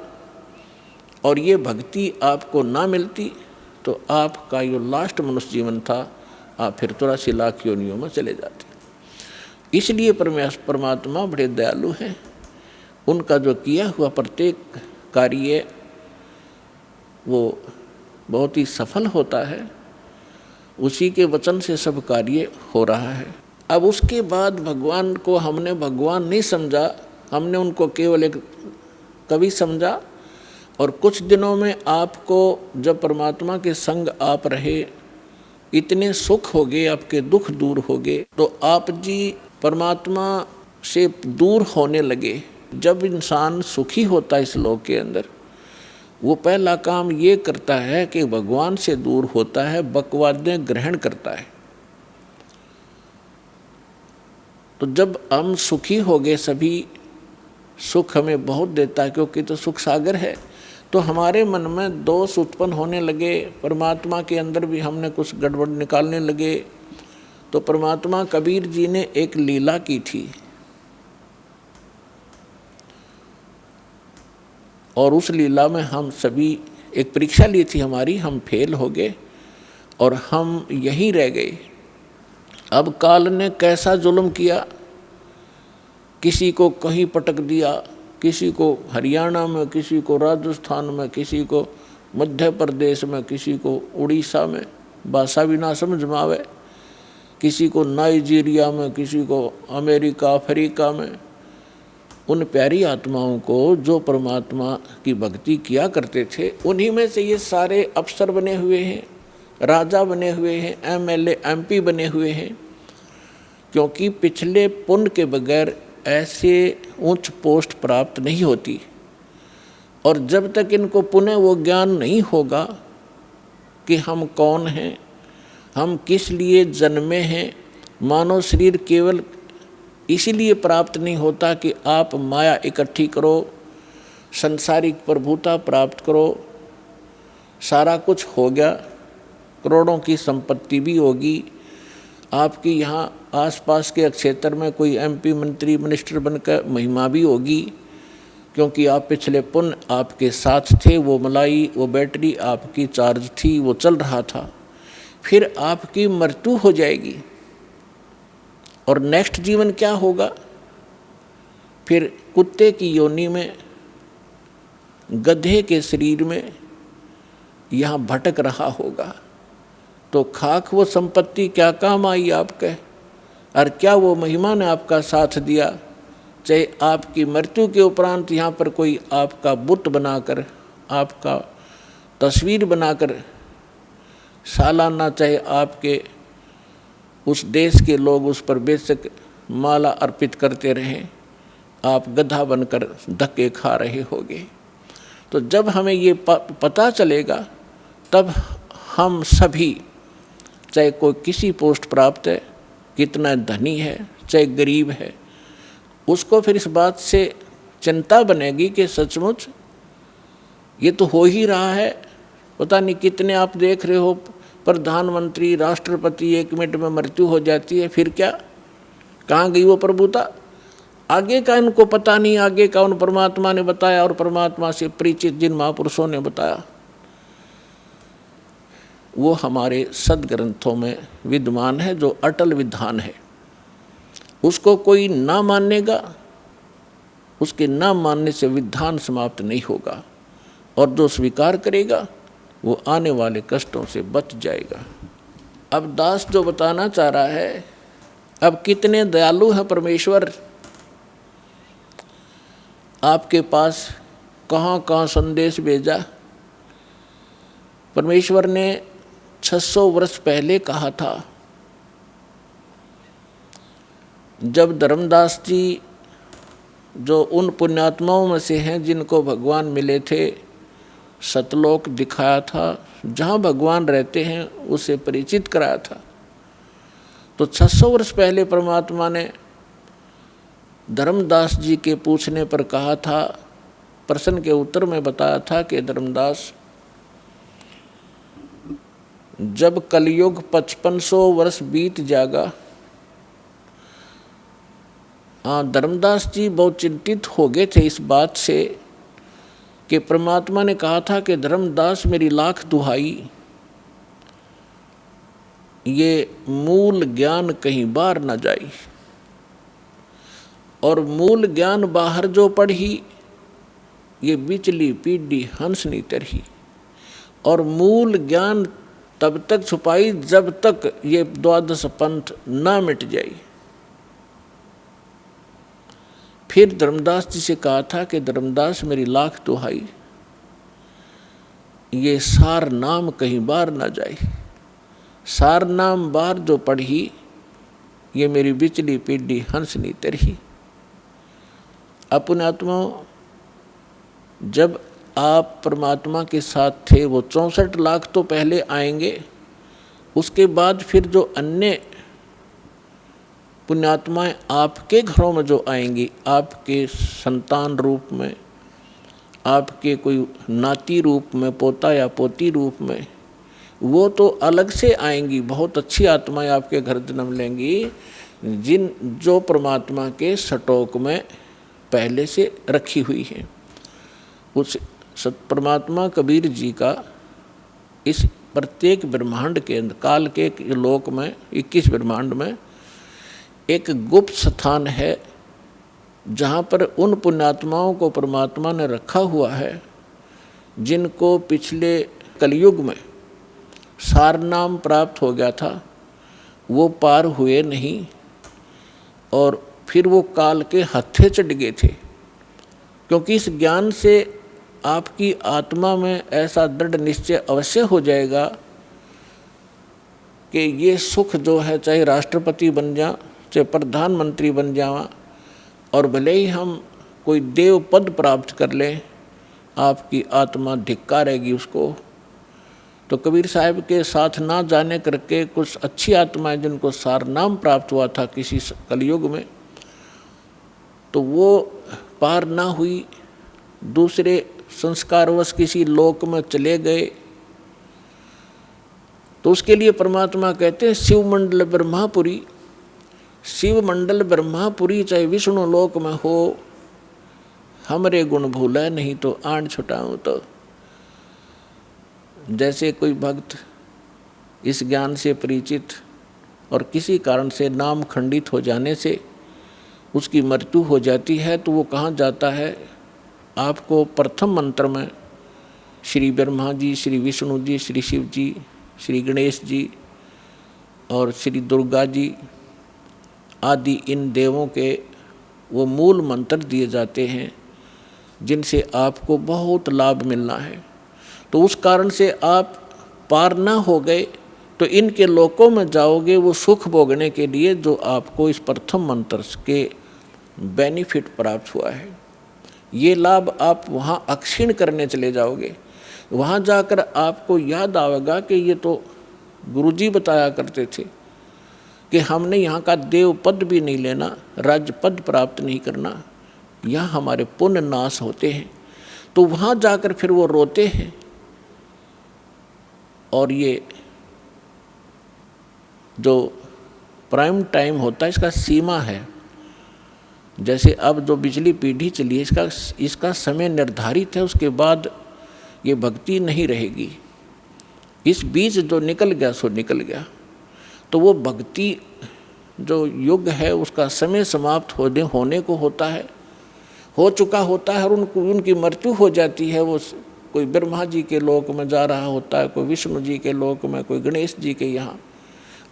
B: और ये भक्ति आपको ना मिलती, तो आपका जो लास्ट मनुष्य जीवन था, आप फिर 83 लाख योनियों में चले जाते। इसलिए परमात्मा बड़े दयालु हैं। उनका जो किया हुआ प्रत्येक कार्य वो बहुत ही सफल होता है। उसी के वचन से सब कार्य हो रहा है। अब उसके बाद भगवान को हमने भगवान नहीं समझा, हमने उनको केवल एक कवि समझा। और कुछ दिनों में आपको जब परमात्मा के संग आप रहे, इतने सुख हो गए, आपके दुख दूर हो गए, तो आप जी परमात्मा से दूर होने लगे। जब इंसान सुखी होता है इस लोक के अंदर, वो पहला काम ये करता है कि भगवान से दूर होता है, बकवादें ग्रहण करता है। तो जब हम सुखी हो गए, सभी सुख हमें बहुत देता है क्योंकि तो सुख सागर है, तो हमारे मन में दोष उत्पन्न होने लगे। परमात्मा के अंदर भी हमने कुछ गड़बड़ निकालने लगे। तो परमात्मा कबीर जी ने एक लीला की थी, और उस लीला में हम सभी एक परीक्षा ली थी हमारी, हम फेल हो गए और हम यहीं रह गए। अब काल ने कैसा जुल्म किया, किसी को कहीं पटक दिया, किसी को हरियाणा में, किसी को राजस्थान में, किसी को मध्य प्रदेश में, किसी को उड़ीसा में, भाषा भी ना समझ में आवे, किसी को नाइजीरिया में, किसी को अमेरिका, अफ्रीका में, उन प्यारी आत्माओं को जो परमात्मा की भक्ति किया करते थे, उन्हीं में से ये सारे अफसर बने हुए हैं, राजा बने हुए हैं, एमएलए एमपी बने हुए हैं। क्योंकि पिछले पुण्य के बगैर ऐसे उच्च पोस्ट प्राप्त नहीं होती। और जब तक इनको पुनः वो ज्ञान नहीं होगा कि हम कौन हैं, हम किस लिए जन्मे हैं। मानव शरीर केवल इसीलिए प्राप्त नहीं होता कि आप माया इकट्ठी करो, संसारिक प्रभुता प्राप्त करो, सारा कुछ हो गया, करोड़ों की संपत्ति भी होगी, आपकी यहाँ आसपास के क्षेत्र में कोई एमपी मंत्री मिनिस्टर बनकर महिमा भी होगी, क्योंकि आप पिछले पुण्य आपके साथ थे, वो मलाई वो बैटरी आपकी चार्ज थी, वो चल रहा था। फिर आपकी मृत्यु हो जाएगी और नेक्स्ट जीवन क्या होगा? फिर कुत्ते की योनि में, गधे के शरीर में यहाँ भटक रहा होगा। तो खाक वो संपत्ति क्या काम आई आपके, और क्या वो महिमा ने आपका साथ दिया? चाहे आपकी मृत्यु के उपरांत यहाँ पर कोई आपका बुत बनाकर, आपका तस्वीर बनाकर सालाना, चाहे आपके उस देश के लोग उस पर बेशक माला अर्पित करते रहें, आप गधा बनकर धक्के खा रहे होंगे। तो जब हमें ये पता चलेगा, तब हम सभी, चाहे कोई किसी पोस्ट प्राप्त है, कितना धनी है, चाहे गरीब है, उसको फिर इस बात से चिंता बनेगी कि सचमुच ये तो हो ही रहा है। पता नहीं कितने आप देख रहे हो प्रधानमंत्री, राष्ट्रपति, 1 मिनट में मृत्यु हो जाती है। फिर क्या, कहाँ गई वो प्रभुता? आगे का इनको पता नहीं, आगे का उन परमात्मा ने बताया, और परमात्मा से परिचित जिन महापुरुषों ने बताया वो हमारे सदग्रंथों में विद्यमान है, जो अटल विधान है। उसको कोई ना मानेगा, उसके ना मानने से विधान समाप्त नहीं होगा, और जो स्वीकार करेगा वो आने वाले कष्टों से बच जाएगा। अब दास जो बताना चाह रहा है, अब कितने दयालु हैं परमेश्वर, आपके पास कहाँ कहाँ संदेश भेजा। परमेश्वर ने 600 वर्ष पहले कहा था, जब धर्मदास जी जो उन पुण्यात्माओं में से हैं जिनको भगवान मिले थे, सतलोक दिखाया था, जहाँ भगवान रहते हैं उसे परिचित कराया था। तो 600 वर्ष पहले परमात्मा ने धर्मदास जी के पूछने पर कहा था, प्रश्न के उत्तर में बताया था कि धर्मदास, जब कलयुग 5500 वर्ष बीत जाएगा। हाँ, धर्मदास जी बहुत चिंतित हो गए थे इस बात से कि परमात्मा ने कहा था कि धर्मदास मेरी लाख दुहाई, ये मूल ज्ञान कहीं बाहर न जाए। और मूल ज्ञान बाहर जो पढ़ी, ये बिचली पीढ़ी हंस नहीं तरही। और मूल ज्ञान तब तक छुपाई जब तक ये 12 पंथ ना मिट जाए। फिर धर्मदास जी से कहा था कि धर्मदास मेरी लाख दुहाई, ये सार नाम कहीं बाहर ना जाए। सार नाम बाहर जो पढ़ी, ये मेरी बिचली पीढ़ी हंस नहीं तरही। अपने आत्मा, जब आप परमात्मा के साथ थे, वो 64 लाख तो पहले आएंगे, उसके बाद फिर जो अन्य पुण्यात्माएं आपके घरों में जो आएंगी, आपके संतान रूप में, आपके कोई नाती रूप में, पोता या पोती रूप में, वो तो अलग से आएंगी। बहुत अच्छी आत्माएं आपके घर जन्म लेंगी, जो परमात्मा के सटोक में पहले से रखी हुई है। उस परमात्मा कबीर जी का इस प्रत्येक ब्रह्मांड के अंदर, काल के लोक में 21 ब्रह्मांड में एक गुप्त स्थान है, जहाँ पर उन पुण्यात्माओं को परमात्मा ने रखा हुआ है, जिनको पिछले कलयुग में सार नाम प्राप्त हो गया था, वो पार हुए नहीं और फिर वो काल के हत्थे चढ़ गए थे। क्योंकि इस ज्ञान से आपकी आत्मा में ऐसा दृढ़ निश्चय अवश्य हो जाएगा कि ये सुख जो है, चाहे राष्ट्रपति बन जा, चाहे प्रधानमंत्री बन जावा, और भले ही हम कोई देव पद प्राप्त कर लें, आपकी आत्मा धिक्कारेगी उसको। तो कबीर साहब के साथ ना जाने करके कुछ अच्छी आत्माएं जिनको सार नाम प्राप्त हुआ था किसी कलयुग में, तो वो पार ना हुई, दूसरे संस्कारवश किसी लोक में चले गए। तो उसके लिए परमात्मा कहते हैं शिव मंडल ब्रह्मापुरी। शिव मंडल ब्रह्मापुरी चाहे विष्णु लोक में हो, हमरे गुण भूला नहीं तो आण छुटाऊं। तो जैसे कोई भक्त इस ज्ञान से परिचित और किसी कारण से नाम खंडित हो जाने से उसकी मृत्यु हो जाती है, तो वो कहाँ जाता है? आपको प्रथम मंत्र में श्री ब्रह्मा जी, श्री विष्णु जी, श्री शिव जी, श्री गणेश जी और श्री दुर्गा जी आदि इन देवों के वो मूल मंत्र दिए जाते हैं जिनसे आपको बहुत लाभ मिलना है। तो उस कारण से आप पार ना हो गए तो इनके लोकों में जाओगे वो सुख भोगने के लिए जो आपको इस प्रथम मंत्र के बेनिफिट प्राप्त हुआ है। ये लाभ आप वहाँ अक्षीण करने चले जाओगे। वहाँ जाकर आपको याद आएगा कि ये तो गुरुजी बताया करते थे कि हमने यहाँ का देव पद भी नहीं लेना, राज्य पद प्राप्त नहीं करना, यहाँ हमारे पुण्य नाश होते हैं। तो वहाँ जाकर फिर वो रोते हैं। और ये जो प्राइम टाइम होता है इसका सीमा है। जैसे अब जो बिजली पीढ़ी चली है इसका समय निर्धारित है, उसके बाद ये भक्ति नहीं रहेगी। इस बीच जो निकल गया सो निकल गया। तो वो भक्ति जो युग है उसका समय समाप्त होने को होता है, हो चुका होता है, और उनकी मृत्यु हो जाती है। वो कोई ब्रह्मा जी के लोक में जा रहा होता है, कोई विष्णु जी के लोक में, कोई गणेश जी के यहाँ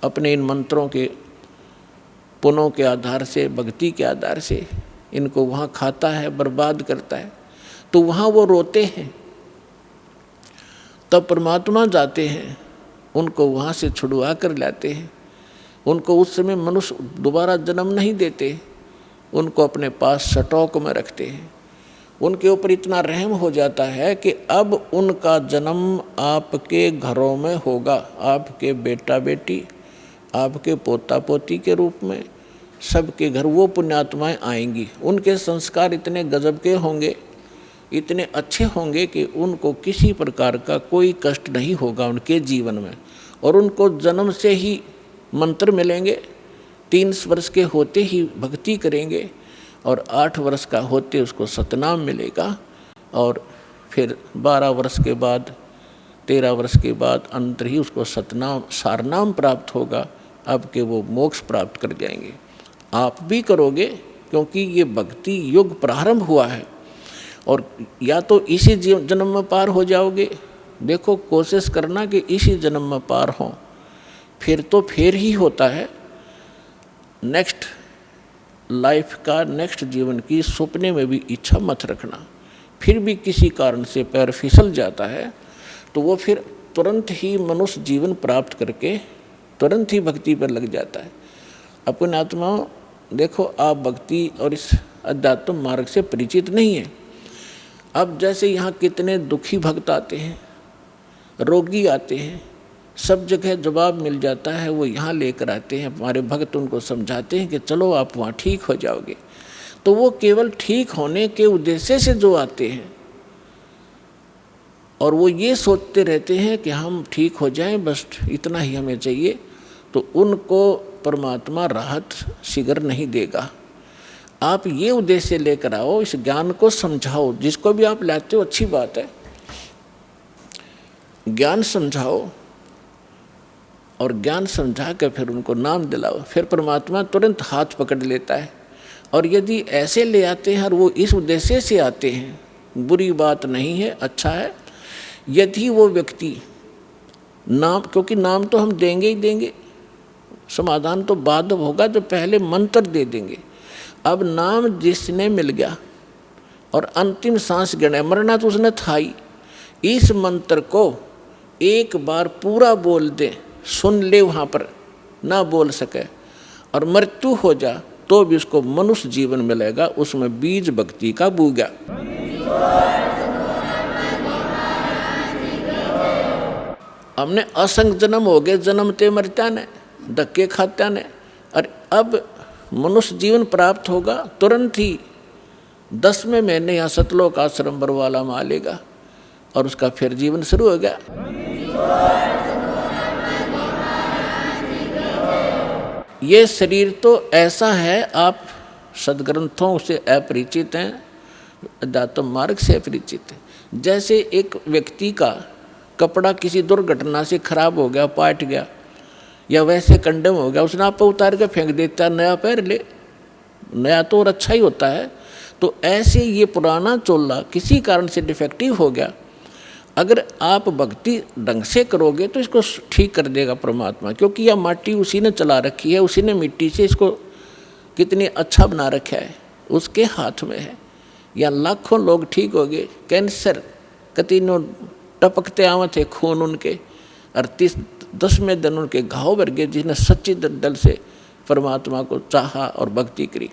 B: अपने इन मंत्रों के पुनों के आधार से, भक्ति के आधार से इनको वहाँ खाता है, बर्बाद करता है। तो वहाँ वो रोते हैं। तब परमात्मा जाते हैं, उनको वहाँ से छुड़वा कर लाते हैं। उनको उस समय मनुष्य दोबारा जन्म नहीं देते, उनको अपने पास स्टॉक में रखते हैं। उनके ऊपर इतना रहम हो जाता है कि अब उनका जन्म आपके घरों में होगा, आपके बेटा बेटी, आपके पोता पोती के रूप में सबके घर वो पुण्यात्माएं आएंगी। उनके संस्कार इतने गजब के होंगे, इतने अच्छे होंगे कि उनको किसी प्रकार का कोई कष्ट नहीं होगा उनके जीवन में। और उनको जन्म से ही मंत्र मिलेंगे, 3 वर्ष के होते ही भक्ति करेंगे, और 8 वर्ष का होते उसको सतनाम मिलेगा, और फिर 12 वर्ष के बाद, 13 वर्ष के बाद अंतर ही उसको सतनाम सारनाम प्राप्त होगा। अब के वो मोक्ष प्राप्त कर जाएंगे। आप भी करोगे, क्योंकि ये भक्ति युग प्रारंभ हुआ है। और या तो इसी जन्म में पार हो जाओगे, देखो कोशिश करना कि इसी जन्म में पार हो, फिर तो फिर ही होता है। नेक्स्ट लाइफ का, नेक्स्ट जीवन की सपने में भी इच्छा मत रखना। फिर भी किसी कारण से पैर फिसल जाता है तो वो फिर तुरंत ही मनुष्य जीवन प्राप्त करके तुरंत ही भक्ति पर लग जाता है। अपने आत्माओं, देखो आप भक्ति और इस अध्यात्म मार्ग से परिचित नहीं है। अब जैसे यहाँ कितने दुखी भक्त आते हैं, रोगी आते हैं, सब जगह जवाब मिल जाता है, वो यहाँ लेकर आते हैं। हमारे भक्त उनको समझाते हैं कि चलो आप वहाँ ठीक हो जाओगे। तो वो केवल ठीक होने के उद्देश्य से जो आते हैं, और वो ये सोचते रहते हैं कि हम ठीक हो जाएं, बस इतना ही हमें चाहिए, तो उनको परमात्मा राहत शीघ्र नहीं देगा। आप ये उद्देश्य लेकर आओ, इस ज्ञान को समझाओ। जिसको भी आप लाते हो अच्छी बात है, ज्ञान समझाओ, और ज्ञान समझा कर फिर उनको नाम दिलाओ। फिर परमात्मा तुरंत हाथ पकड़ लेता है। और यदि ऐसे ले आते हैं और वो इस उद्देश्य से आते हैं, बुरी बात नहीं है, अच्छा है। यदि वो व्यक्ति नाम, क्योंकि नाम तो हम देंगे ही देंगे, समाधान तो बाद होगा, जो पहले मंत्र दे देंगे। अब नाम जिसने मिल गया, और अंतिम सांस गिने, मरना तो उसने था ही। इस मंत्र को एक बार पूरा बोल दे, सुन ले वहाँ पर, ना बोल सके और मृत्यु हो जा तो भी उसको मनुष्य जीवन मिलेगा, उसमें बीज भक्ति का बूगा। हमने असंग जन्म हो गए, जन्मते मरता ने, धक्के खात्या ने, और अब मनुष्य जीवन प्राप्त होगा तुरंत ही 10वें महीने यहाँ सतलोक आश्रम बरवाला में आ लेगा और उसका फिर जीवन शुरू हो गया। ये शरीर तो ऐसा है, आप सदग्रंथों से अपरिचित हैं, अध्यात्म मार्ग से अपरिचित हैं। जैसे एक व्यक्ति का कपड़ा किसी दुर्घटना से खराब हो गया, पाट गया या वैसे कंडम हो गया, उसने आप पर उतार के फेंक देता, नया पहन ले, नया तो और अच्छा ही होता है। तो ऐसे ये पुराना चोला किसी कारण से डिफेक्टिव हो गया, अगर आप भक्ति ढंग से करोगे तो इसको ठीक कर देगा परमात्मा, क्योंकि यह माटी उसी ने चला रखी है, उसी ने मिट्टी से इसको कितनी अच्छा बना रखा है, उसके हाथ में है। या लाखों लोग ठीक हो गए, कैंसर कतीनों टपकते आवे थे खून उनके, और 10वें दिन उनके घाव भर गए, जिसने सच्ची दल से परमात्मा को चाहा और भक्ति करी।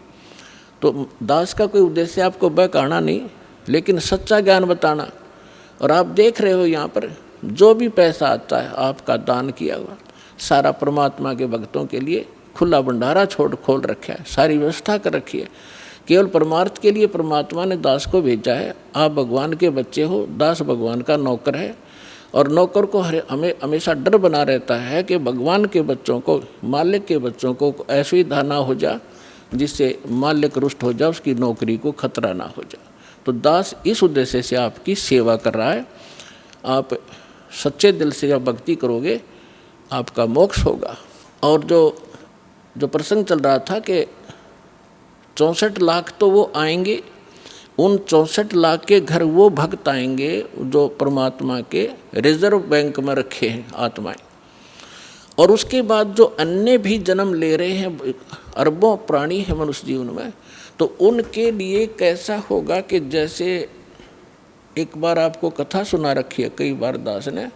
B: तो दास का कोई उद्देश्य आपको बहकाना नहीं, लेकिन सच्चा ज्ञान बताना। और आप देख रहे हो यहाँ पर जो भी पैसा आता है आपका दान किया हुआ, सारा परमात्मा के भक्तों के लिए खुला भंडारा खोल रखा है, सारी व्यवस्था कर रखी है। केवल परमार्थ के लिए परमात्मा ने दास को भेजा है। आप भगवान के बच्चे हो, दास भगवान का नौकर है, और नौकर को हमें हमेशा डर बना रहता है कि भगवान के बच्चों को, मालिक के बच्चों को ऐसी धाना हो जा जिससे मालिक रुष्ट हो जाए, उसकी नौकरी को खतरा ना हो जाए। तो दास इस उद्देश्य से आपकी सेवा कर रहा है। आप सच्चे दिल से जब भक्ति करोगे आपका मोक्ष होगा। और जो प्रसंग चल रहा था कि 64 लाख तो वो आएंगे, उन 64 लाख के घर वो भक्त आएंगे जो परमात्मा के रिजर्व बैंक में रखे हैं आत्माएं। और उसके बाद जो अन्य भी जन्म ले रहे हैं, अरबों प्राणी है मनुष्य जीवन में, तो उनके लिए कैसा होगा कि जैसे एक बार आपको कथा सुना रखी है कई बार दास ने,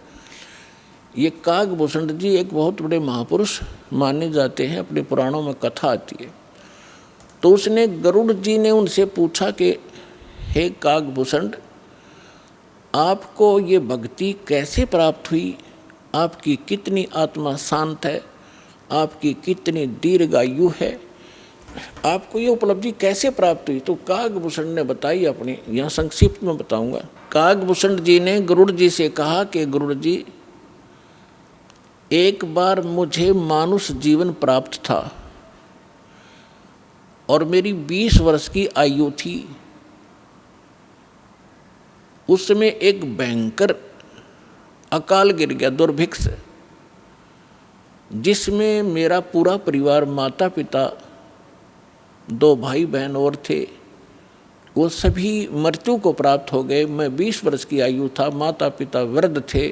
B: ये कागभूषण जी एक बहुत बड़े महापुरुष माने जाते हैं, अपने पुराणों में कथा आती है। तो उसने गरुड़ जी ने उनसे पूछा कि हे कागभूषण, आपको ये भक्ति कैसे प्राप्त हुई, आपकी कितनी आत्मा शांत है, आपकी कितनी दीर्घायु है, आपको ये उपलब्धि कैसे प्राप्त हुई? तो कागभूषण ने बताई अपनी, यहाँ संक्षिप्त में बताऊंगा। कागभूषण जी ने गरुड़ जी से कहा कि गरुड़ जी, एक बार मुझे मानुष जीवन प्राप्त था और मेरी 20 वर्ष की आयु थी। उस समय एक भयंकर अकाल गिर गया, दुर्भिक्ष, जिसमें मेरा पूरा परिवार, माता पिता, 2 भाई बहन और थे, वो सभी मृत्यु को प्राप्त हो गए। मैं 20 वर्ष की आयु था, माता पिता वृद्ध थे,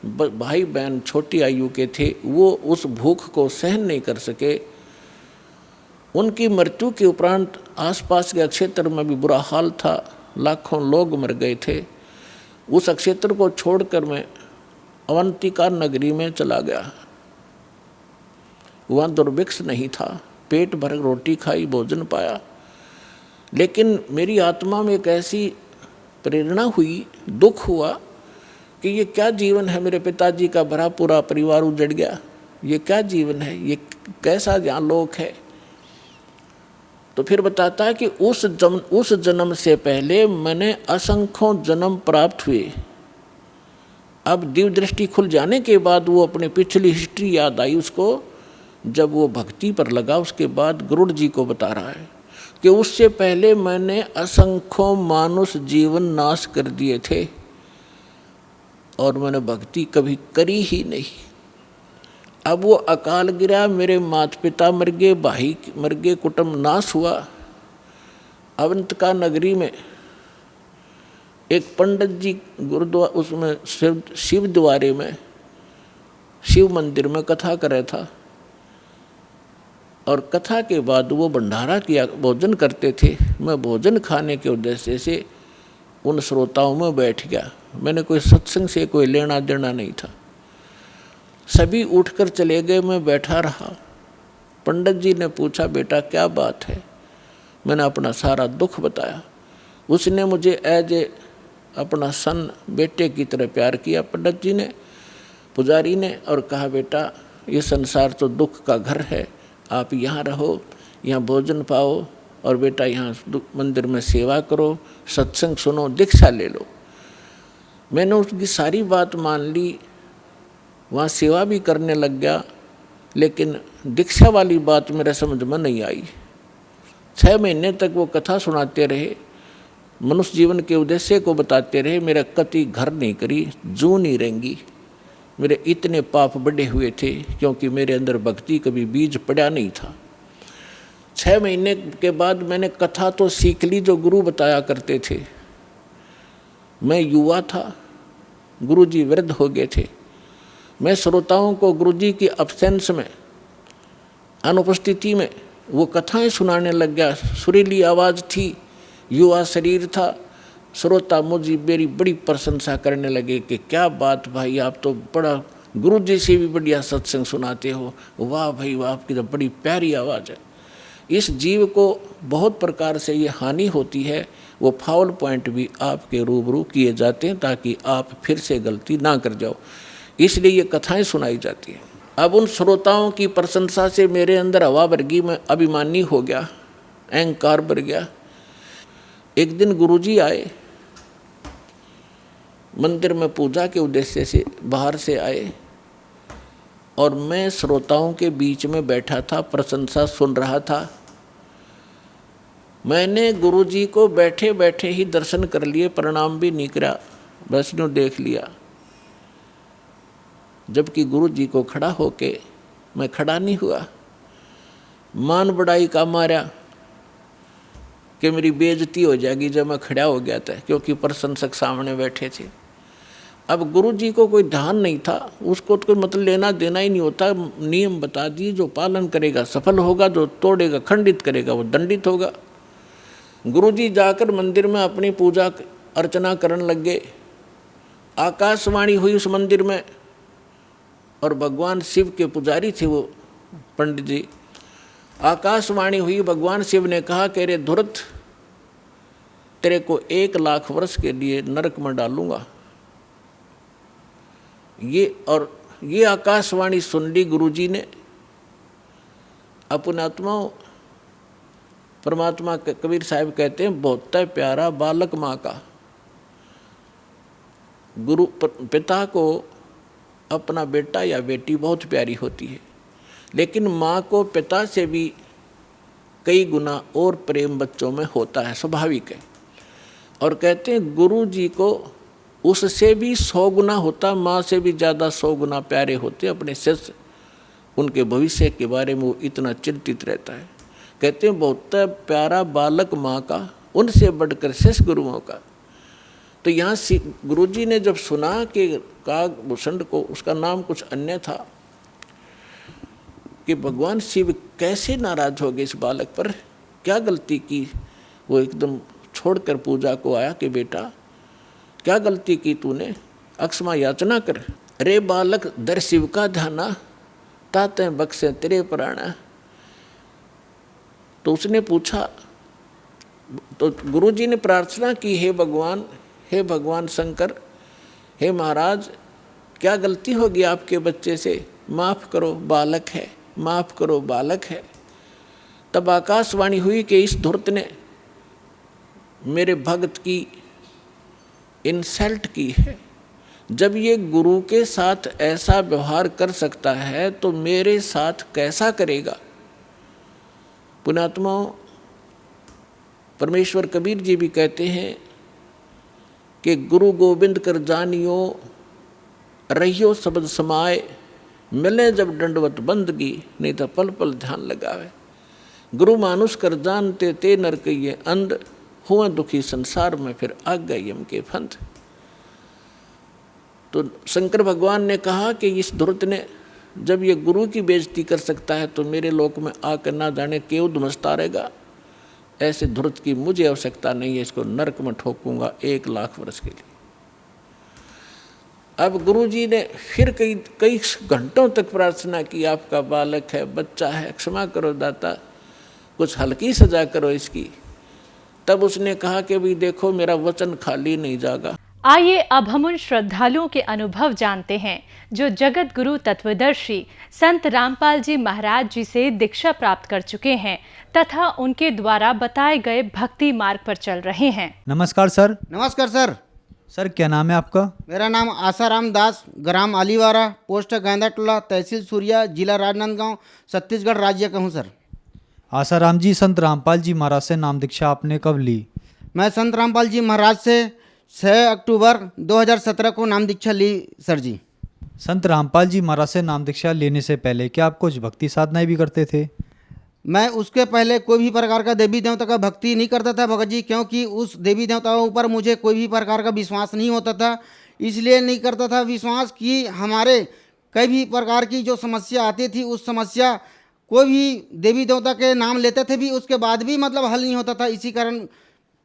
B: भाई बहन छोटी आयु के थे, वो उस भूख को सहन नहीं कर सके। उनकी मृत्यु के उपरांत आसपास के क्षेत्र में भी बुरा हाल था, लाखों लोग मर गए थे। उस क्षेत्र को छोड़कर मैं अवंतिका नगरी में चला गया। वहाँ दुर्भिक्ष नहीं था, पेट भर रोटी खाई, भोजन पाया। लेकिन मेरी आत्मा में एक ऐसी प्रेरणा हुई, दुख हुआ कि ये क्या जीवन है, मेरे पिताजी का भरा पूरा परिवार उजड़ गया, ये क्या जीवन है, ये कैसा यहाँ लोक है। तो फिर बताता है कि उस जन्म से पहले मैंने असंख्यों जन्म प्राप्त हुए। अब दिव्य दृष्टि खुल जाने के बाद वो अपनी पिछली हिस्ट्री याद आई उसको, जब वो भक्ति पर लगा। उसके बाद गरुड़ जी को बता रहा है कि उससे पहले मैंने असंख्यों मानुष जीवन नाश कर दिए थे और मैंने भक्ति कभी करी ही नहीं। अब वो अकाल गिरा, मेरे माता पिता मर गए, भाई मर गए, कुटुंब नाश हुआ। अवंतिका नगरी में एक पंडित जी गुरुद्वारा, उसमें शिव द्वारे में, शिव मंदिर में कथा कर रहा था। और कथा के बाद वो भंडारा किया, भोजन करते थे। मैं भोजन खाने के उद्देश्य से उन श्रोताओं में बैठ गया। मैंने कोई सत्संग से कोई लेना देना नहीं था। सभी उठकर चले गए, मैं बैठा रहा। पंडित जी ने पूछा, बेटा क्या बात है? मैंने अपना सारा दुख बताया। उसने मुझे एज ए अपना सन बेटे की तरह प्यार किया पंडित जी ने, पुजारी ने, और कहा बेटा ये संसार तो दुख का घर है, आप यहाँ रहो, यहाँ भोजन पाओ, और बेटा यहाँ मंदिर में सेवा करो, सत्संग सुनो, दीक्षा ले लो। मैंने उसकी सारी बात मान ली, वहाँ सेवा भी करने लग गया, लेकिन दीक्षा वाली बात मेरे समझ में नहीं आई। 6 महीने तक वो कथा सुनाते रहे, मनुष्य जीवन के उद्देश्य को बताते रहे। मेरा कति घर नहीं करी, जू नहीं रहेंगी। मेरे इतने पाप बढ़े हुए थे क्योंकि मेरे अंदर भक्ति कभी बीज पड़ा नहीं था। 6 महीने के बाद मैंने कथा तो सीख ली जो गुरु बताया करते थे। मैं युवा था, गुरु जी वृद्ध हो गए थे। मैं श्रोताओं को गुरु जी की अब्सेंस में, अनुपस्थिति में वो कथाएं सुनाने लग गया। सुरीली आवाज़ थी, युवा शरीर था। श्रोता मुझे मेरी बड़ी प्रशंसा करने लगे कि क्या बात भाई, आप तो बड़ा गुरु जी से भी बढ़िया सत्संग सुनाते हो, वाह भाई वाह, आपकी तो बड़ी प्यारी आवाज़ है। इस जीव को बहुत प्रकार से ये हानि होती है, वो फाउल पॉइंट भी आपके रूबरू किए जाते हैं ताकि आप फिर से गलती ना कर जाओ, इसलिए ये कथाएं सुनाई जाती हैं। अब उन श्रोताओं की प्रशंसा से मेरे अंदर हवा भर गई, मैं अभिमानी हो गया, अहंकार भर गया। एक दिन गुरुजी आए, मंदिर में पूजा के उद्देश्य से बाहर से आए, और मैं श्रोताओं के बीच में बैठा था, प्रशंसा सुन रहा था। मैंने गुरुजी को बैठे बैठे ही दर्शन कर लिए, प्रणाम भी नहीं करा, बस यूँ देख लिया। जबकि गुरुजी को खड़ा होके मैं खड़ा नहीं हुआ। मान बढ़ाई का मारा कि मेरी बेइज्जती हो जाएगी जब मैं खड़ा हो गया था, क्योंकि प्रशंसक सामने बैठे थे। अब गुरुजी को कोई ध्यान नहीं था, उसको तो कोई मतलब लेना देना ही नहीं होता। नियम बता दिए, जो पालन करेगा सफल होगा, जो तोड़ेगा खंडित करेगा वो दंडित होगा। गुरुजी जाकर मंदिर में अपनी पूजा अर्चना करने लग गए। आकाशवाणी हुई उस मंदिर में, और भगवान शिव के पुजारी थे वो पंडित जी। आकाशवाणी हुई, भगवान शिव ने कहा कि रे धुरत, तेरे को 1 लाख वर्ष के लिए नरक में डालूंगा। ये आकाशवाणी सुन ली गुरुजी ने। अपने आत्माओं, परमात्मा कबीर साहब कहते हैं, बहुत प्यारा बालक माँ का। गुरु पिता को अपना बेटा या बेटी बहुत प्यारी होती है, लेकिन माँ को पिता से भी कई गुना और प्रेम बच्चों में होता है, स्वाभाविक है। और कहते हैं गुरु जी को उससे भी 100 गुना होता, माँ से भी ज़्यादा 100 गुना प्यारे होते अपने शिष्य। उनके भविष्य के बारे में वो इतना चिंतित रहता है। कहते हैं बहुत प्यारा बालक माँ का, उनसे बढ़कर शिष्य गुरुओं का। तो यहाँ गुरुजी ने जब सुना कि कागभूषण को, उसका नाम कुछ अन्य था, कि भगवान शिव कैसे नाराज हो गए इस बालक पर, क्या गलती की। वो एकदम छोड़कर पूजा को आया कि बेटा क्या गलती की तूने, अक्षमा याचना कर। अरे बालक दर शिव का ध्याना, ताते बख्शे तेरे प्राणा। तो उसने पूछा, तो गुरुजी ने प्रार्थना की, हे भगवान शंकर, हे महाराज, क्या गलती होगी आपके बच्चे से, माफ़ करो बालक है, माफ़ करो बालक है। तब आकाशवाणी हुई कि इस धूर्त ने मेरे भक्त की इंसल्ट की है। जब ये गुरु के साथ ऐसा व्यवहार कर सकता है तो मेरे साथ कैसा करेगा। पुण्यात्माओं, परमेश्वर कबीर जी भी कहते हैं कि गुरु गोविंद कर जानियो, रहियो शब्द समाए, मिले जब दंडवत बंदगी, नहीं तो पल पल ध्यान लगावे। गुरु मानुष कर जानते ते नर कहिए अंध, हुआ दुखी संसार में फिर आ गए यम के फंद। तो शंकर भगवान ने कहा कि इस धूर्त ने जब ये गुरु की बेइज्जती कर सकता है तो मेरे लोक में आकर ना जाने क्यों धमसता रहेगा। ऐसे धूर्त की मुझे आवश्यकता नहीं है, इसको नरक में ठोकूंगा 1,00,000 वर्ष के लिए। अब गुरुजी ने फिर कई घंटों तक प्रार्थना की, आपका बालक है, बच्चा है, क्षमा करो दाता, कुछ हल्की सजा करो इसकी। तब उसने कहा कि भाई देखो, मेरा वचन खाली नहीं जागा।
C: आइए अब हम उन श्रद्धालुओं के अनुभव जानते हैं जो जगत गुरु तत्वदर्शी संत रामपाल जी महाराज जी से दीक्षा प्राप्त कर चुके हैं तथा उनके द्वारा बताए गए भक्ति मार्ग पर चल रहे हैं।
D: नमस्कार सर।
E: नमस्कार सर।
D: सर क्या नाम है आपका?
E: मेरा नाम आसाराम दास, ग्राम आलीवारा, पोस्ट गांधा टोला, तहसील सूर्या, जिला राजनांदगांव, छत्तीसगढ़ राज्य का हूँ सर।
D: आसाराम जी, संत रामपाल जी महाराज से नाम दीक्षा आपने कब ली?
E: मैं संत रामपाल जी महाराज से 6 अक्टूबर 2017 को नाम दीक्षा ली सर जी।
D: संत रामपाल जी महाराज से नाम दीक्षा लेने से पहले क्या आप कुछ भक्ति साधनाएं भी करते थे?
E: मैं उसके पहले कोई भी प्रकार का देवी देवता का भक्ति नहीं करता था भगत जी, क्योंकि उस देवी देवताओं ऊपर मुझे कोई भी प्रकार का विश्वास नहीं होता था। इसलिए नहीं करता था विश्वास कि हमारे कई भी प्रकार की जो समस्या आती थी, उस समस्या कोई भी देवी देवता के नाम लेते थे भी, उसके बाद भी मतलब हल नहीं होता था। इसी कारण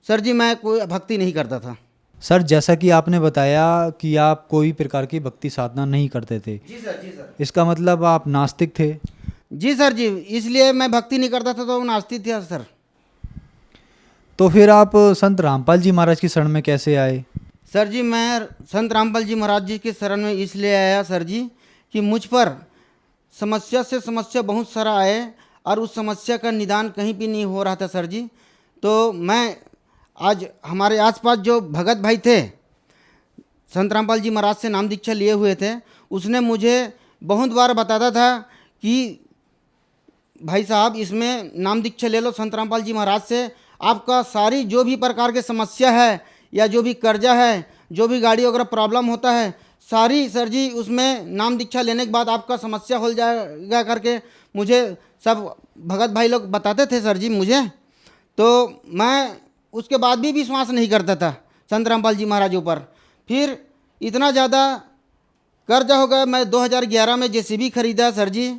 E: सर जी मैं कोई भक्ति नहीं करता था।
D: सर जैसा कि आपने बताया कि आप कोई प्रकार की भक्ति साधना नहीं करते थे।
E: जी सर, जी सर।
D: इसका मतलब आप नास्तिक थे?
E: जी सर जी, इसलिए मैं भक्ति नहीं करता था, तो नास्तिक था सर।
D: तो फिर आप संत रामपाल जी महाराज की शरण में कैसे आए?
E: सर जी मैं संत रामपाल जी महाराज जी की शरण में इसलिए आया सर जी कि मुझ पर समस्या से समस्या बहुत सारा आए और उस समस्या का निदान कहीं भी नहीं हो रहा था सर जी। तो मैं आज हमारे आसपास जो भगत भाई थे, संत रामपाल जी महाराज से नाम दीक्षा लिए हुए थे, उसने मुझे बहुत बार बताता था कि भाई साहब इसमें नाम दीक्षा ले लो संत रामपाल जी महाराज से, आपका सारी जो भी प्रकार की समस्या है या जो भी कर्जा है, जो भी गाड़ी वगैरह प्रॉब्लम होता है, सारी सर जी उसमें नाम दीक्षा लेने के बाद आपका समस्या हो जाएगा करके मुझे सब भगत भाई लोग बताते थे सर जी मुझे। तो मैं उसके बाद भी विश्वास नहीं करता था संत रामपाल जी महाराज ऊपर। फिर इतना ज़्यादा कर्जा हो गया, मैं 2011 में जेसीबी खरीदा सर जी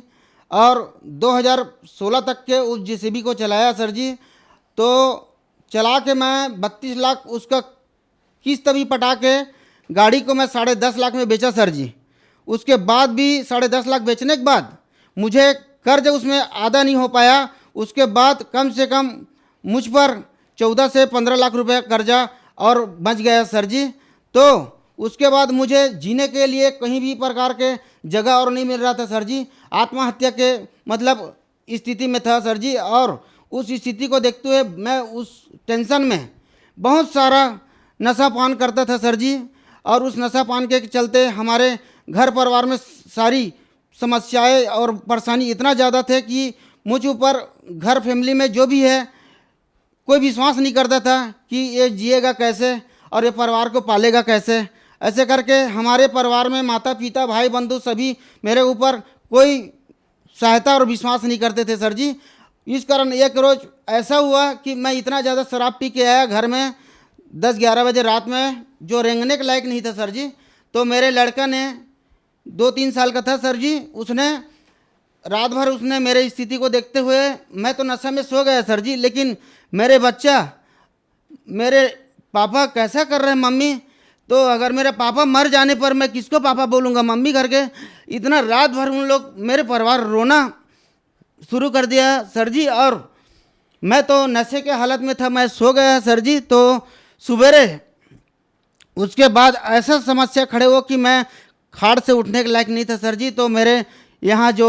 E: और 2016 तक के उस जेसीबी को चलाया सर जी। तो चला के मैं 32 लाख उसका किस्त भी पटा के गाड़ी को मैं 10.5 लाख में बेचा सर जी। उसके बाद भी 10.5 लाख बेचने के बाद मुझे कर्ज उसमें आधा नहीं हो पाया। उसके बाद कम से कम मुझ पर 14 से 15 लाख रुपए कर्जा और बच गया सर जी। तो उसके बाद मुझे जीने के लिए कहीं भी प्रकार के जगह और नहीं मिल रहा था सर जी। आत्महत्या के मतलब स्थिति में था सर जी। और उस स्थिति को देखते हुए मैं उस टेंशन में बहुत सारा नशा पान करता था सर जी। और उस नशा पान के चलते हमारे घर परिवार में सारी समस्याएं और परेशानी इतना ज़्यादा थे कि मुझ ऊपर घर फैमिली में जो भी है कोई विश्वास नहीं करता था कि ये जिएगा कैसे और ये परिवार को पालेगा कैसे। ऐसे करके हमारे परिवार में माता पिता भाई बंधु सभी मेरे ऊपर कोई सहायता और विश्वास नहीं करते थे सर जी। इस कारण एक रोज़ ऐसा हुआ कि मैं इतना ज़्यादा शराब पी के आया घर में 10-11 बजे रात में, जो रेंगने के लायक नहीं था सर जी। तो मेरे लड़का ने 2-3 साल का था सर जी, उसने रात भर उसने मेरे स्थिति को देखते हुए, मैं तो नशा में सो गया सर जी, लेकिन मेरे बच्चा मेरे पापा कैसा कर रहे हैं मम्मी, तो अगर मेरे पापा मर जाने पर मैं किसको पापा बोलूँगा मम्मी करके। इतना रात भर उन लोग मेरे परिवार रोना शुरू कर दिया सर जी। और मैं तो नशे के हालत में था, मैं सो गया सर जी। तो सुबेरे उसके बाद ऐसा समस्या खड़े हो कि मैं खाट से उठने के लायक नहीं था सर जी। तो मेरे यहाँ जो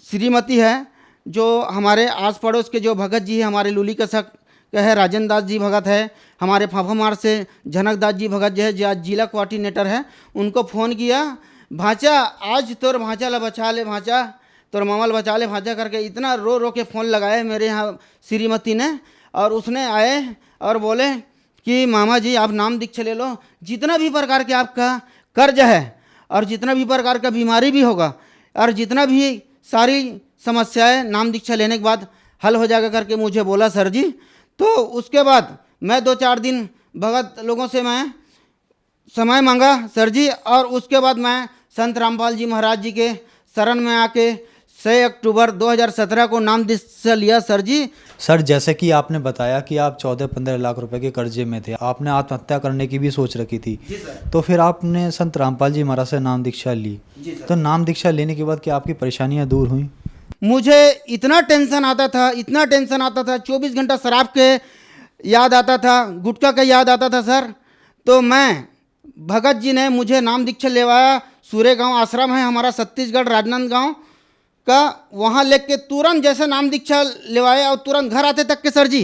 E: श्रीमती है, जो हमारे आस पड़ोस के जो भगत जी है, हमारे लूली कसक है राजेंद्र दास जी भगत है, हमारे फाफामार से जनक दास जी भगत जो है जो आज जिला कोऑर्डिनेटर है, उनको फ़ोन किया, भांचा आज तोर भांचा ला बचा ले भांचा, तोर मामल बचा ले भांचा करके इतना रो रो के फ़ोन लगाए मेरे यहाँ श्रीमती ने। और उसने आए और बोले कि मामा जी आप नाम दीक्षा ले लो, जितना भी प्रकार के आपका कर्ज है और जितना भी प्रकार का बीमारी भी होगा और जितना भी सारी समस्याएं नाम दीक्षा लेने के बाद हल हो जाएगा करके मुझे बोला सर जी। तो उसके बाद मैं 2-4 दिन भगत लोगों से मैं समय मांगा सर जी। और उसके बाद मैं संत रामपाल जी महाराज जी के शरण में आके 6 अक्टूबर 2017 को नाम दीक्षा लिया सर जी।
D: सर जैसे कि आपने बताया कि आप 14-15 लाख रुपए के कर्जे में थे, आपने आत्महत्या करने की भी सोच रखी थी, तो फिर आपने संत रामपाल जी महाराज से नाम दीक्षा ली। तो नाम दीक्षा लेने के बाद क्या आपकी परेशानियां दूर हुई?
E: मुझे इतना टेंशन आता था, इतना टेंशन आता था, 24 घंटा शराब के याद आता था, गुटखा का याद आता था सर। तो मैं भगत जी ने मुझे नाम दीक्षा लेवाया। सूर्य गांव आश्रम है हमारा छत्तीसगढ़ राजनांदगांव का, वहाँ लेके तुरंत जैसे नाम दीक्षा लेवाया और तुरंत घर आते तक के सर जी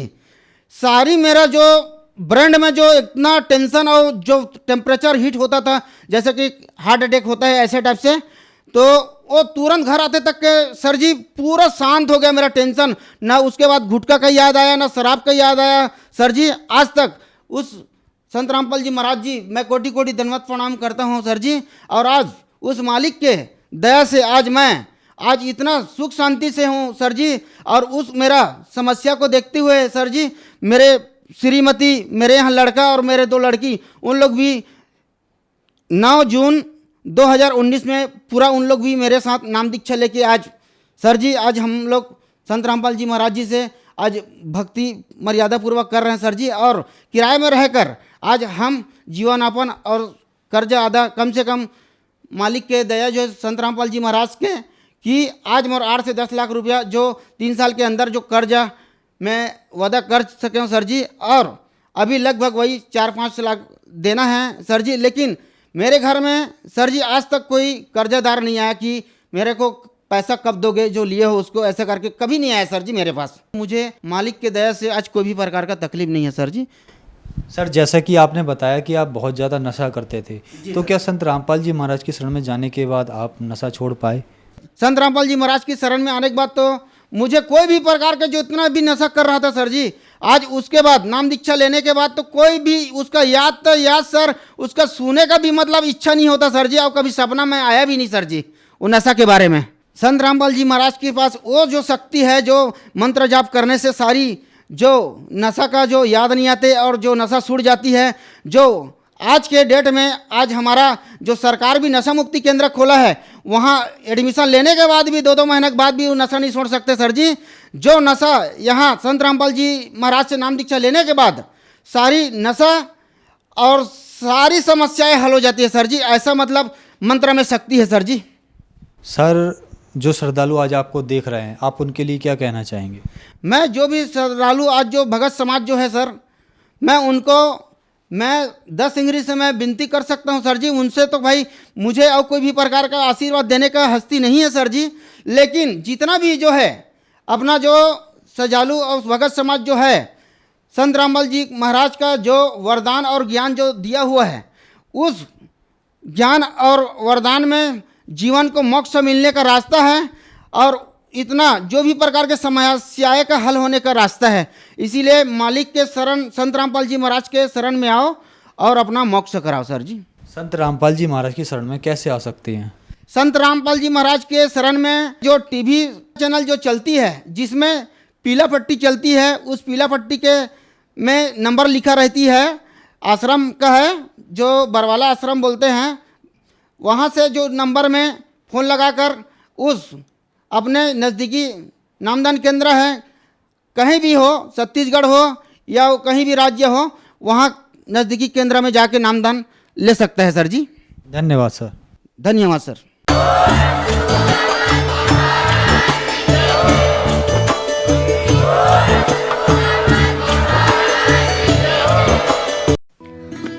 E: सारी मेरा जो ब्रेन में जो इतना टेंशन और जो टेम्परेचर हीट होता था जैसे कि हार्ट अटैक होता है ऐसे टाइप से, तो वो तुरंत घर आते तक के सर जी पूरा शांत हो गया मेरा टेंशन। ना उसके बाद गुटखा का याद आया, ना शराब का याद आया सर जी। आज तक उस संत रामपाल जी महाराज जी मैं कोटि कोटि दंडवत प्रणाम करता हूँ सर जी। और आज उस मालिक के दया से आज इतना सुख शांति से हूँ सर जी। और उस मेरा समस्या को देखते हुए सर जी मेरे श्रीमती, मेरे यहाँ लड़का और मेरे 2 लड़की, उन लोग भी 9 जून 2019 में पूरा उन लोग भी मेरे साथ नाम दीक्षा लेके आज सर जी आज हम लोग संत रामपाल जी महाराज जी से आज भक्ति मर्यादा पूर्वक कर रहे हैं सर जी। और किराए में रहकर आज हम जीवनयापन और कर्जा अदा कम से कम मालिक के दया जो संत रामपाल जी महाराज के कि आज मोर 8 से 10 लाख रुपया जो 3 साल के अंदर जो कर्जा मैं वादा कर सके हूँ सर जी। और अभी लगभग वही 4-5 लाख देना है सर जी। लेकिन मेरे घर में सर जी आज तक कोई कर्जादार नहीं आया कि मेरे को पैसा कब दोगे, जो लिए हो उसको, ऐसा करके कभी नहीं आया सर जी मेरे पास। मुझे मालिक के दया से आज कोई भी प्रकार का तकलीफ नहीं है सर जी।
D: सर जैसा कि आपने बताया कि आप बहुत ज़्यादा नशा करते थे, तो क्या संत रामपाल जी महाराज की शरण में जाने के बाद आप नशा छोड़ पाए?
E: संत रामपाल जी महाराज की शरण में आने के बाद तो मुझे कोई भी प्रकार का जो इतना भी नशा कर रहा था सर जी, आज उसके बाद नाम दीक्षा लेने के बाद तो कोई भी उसका याद सर, उसका सुने का भी मतलब इच्छा नहीं होता सर जी। और कभी सपना में आया भी नहीं सर जी वो नशा के बारे में। संत रामपाल जी महाराज के पास वो जो शक्ति है, जो मंत्र जाप करने से सारी जो नशा का जो याद नहीं आते और जो नशा छूट जाती है। जो आज के डेट में आज हमारा जो सरकार भी नशा मुक्ति केंद्र खोला है, वहाँ एडमिशन लेने के बाद भी 2-2 महीने के बाद भी वो नशा नहीं छोड़ सकते सर जी। जो नशा यहाँ संत रामपाल जी महाराज से नाम दीक्षा लेने के बाद सारी नशा और सारी समस्याएं हल हो जाती है सर जी। ऐसा मतलब मंत्र में शक्ति है सर जी।
D: सर जो श्रद्धालु आज आपको देख रहे हैं, आप उनके लिए क्या कहना चाहेंगे?
E: मैं जो भी श्रद्धालु आज जो भगत समाज जो है सर, मैं उनको 10 इंग्री से मैं विनती कर सकता हूं सर जी। उनसे तो भाई मुझे और कोई भी प्रकार का आशीर्वाद देने का हस्ती नहीं है सर जी। लेकिन जितना भी जो है अपना जो श्रद्धालु और भगत समाज जो है, संत रामपाल जी महाराज का जो वरदान और ज्ञान जो दिया हुआ है, उस ज्ञान और वरदान में जीवन को मोक्ष मिलने का रास्ता है और इतना जो भी प्रकार के समस्याएं का हल होने का रास्ता है। इसीलिए मालिक के शरण संत रामपाल जी महाराज के शरण में आओ और अपना मोक्ष कराओ सर जी।
D: संत रामपाल जी महाराज की शरण में कैसे आ सकते हैं?
E: संत रामपाल जी महाराज के शरण में जो टीवी चैनल जो चलती है, जिसमें पीला पट्टी चलती है, उस पीला पट्टी के में नंबर लिखा रहती है, आश्रम का है जो बरवाला आश्रम बोलते हैं। वहाँ से जो नंबर में फ़ोन लगाकर उस अपने नज़दीकी नामदान केंद्र है, कहीं भी हो, छत्तीसगढ़ हो या कहीं भी राज्य हो, वहाँ नज़दीकी केंद्र में जाके नामदान ले सकता है सर जी।
D: धन्यवाद सर।
E: धन्यवाद सर।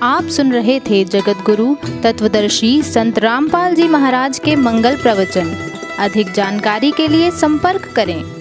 F: आप सुन रहे थे जगत गुरु तत्वदर्शी संत रामपाल जी महाराज के मंगल प्रवचन। अधिक जानकारी के लिए संपर्क करें।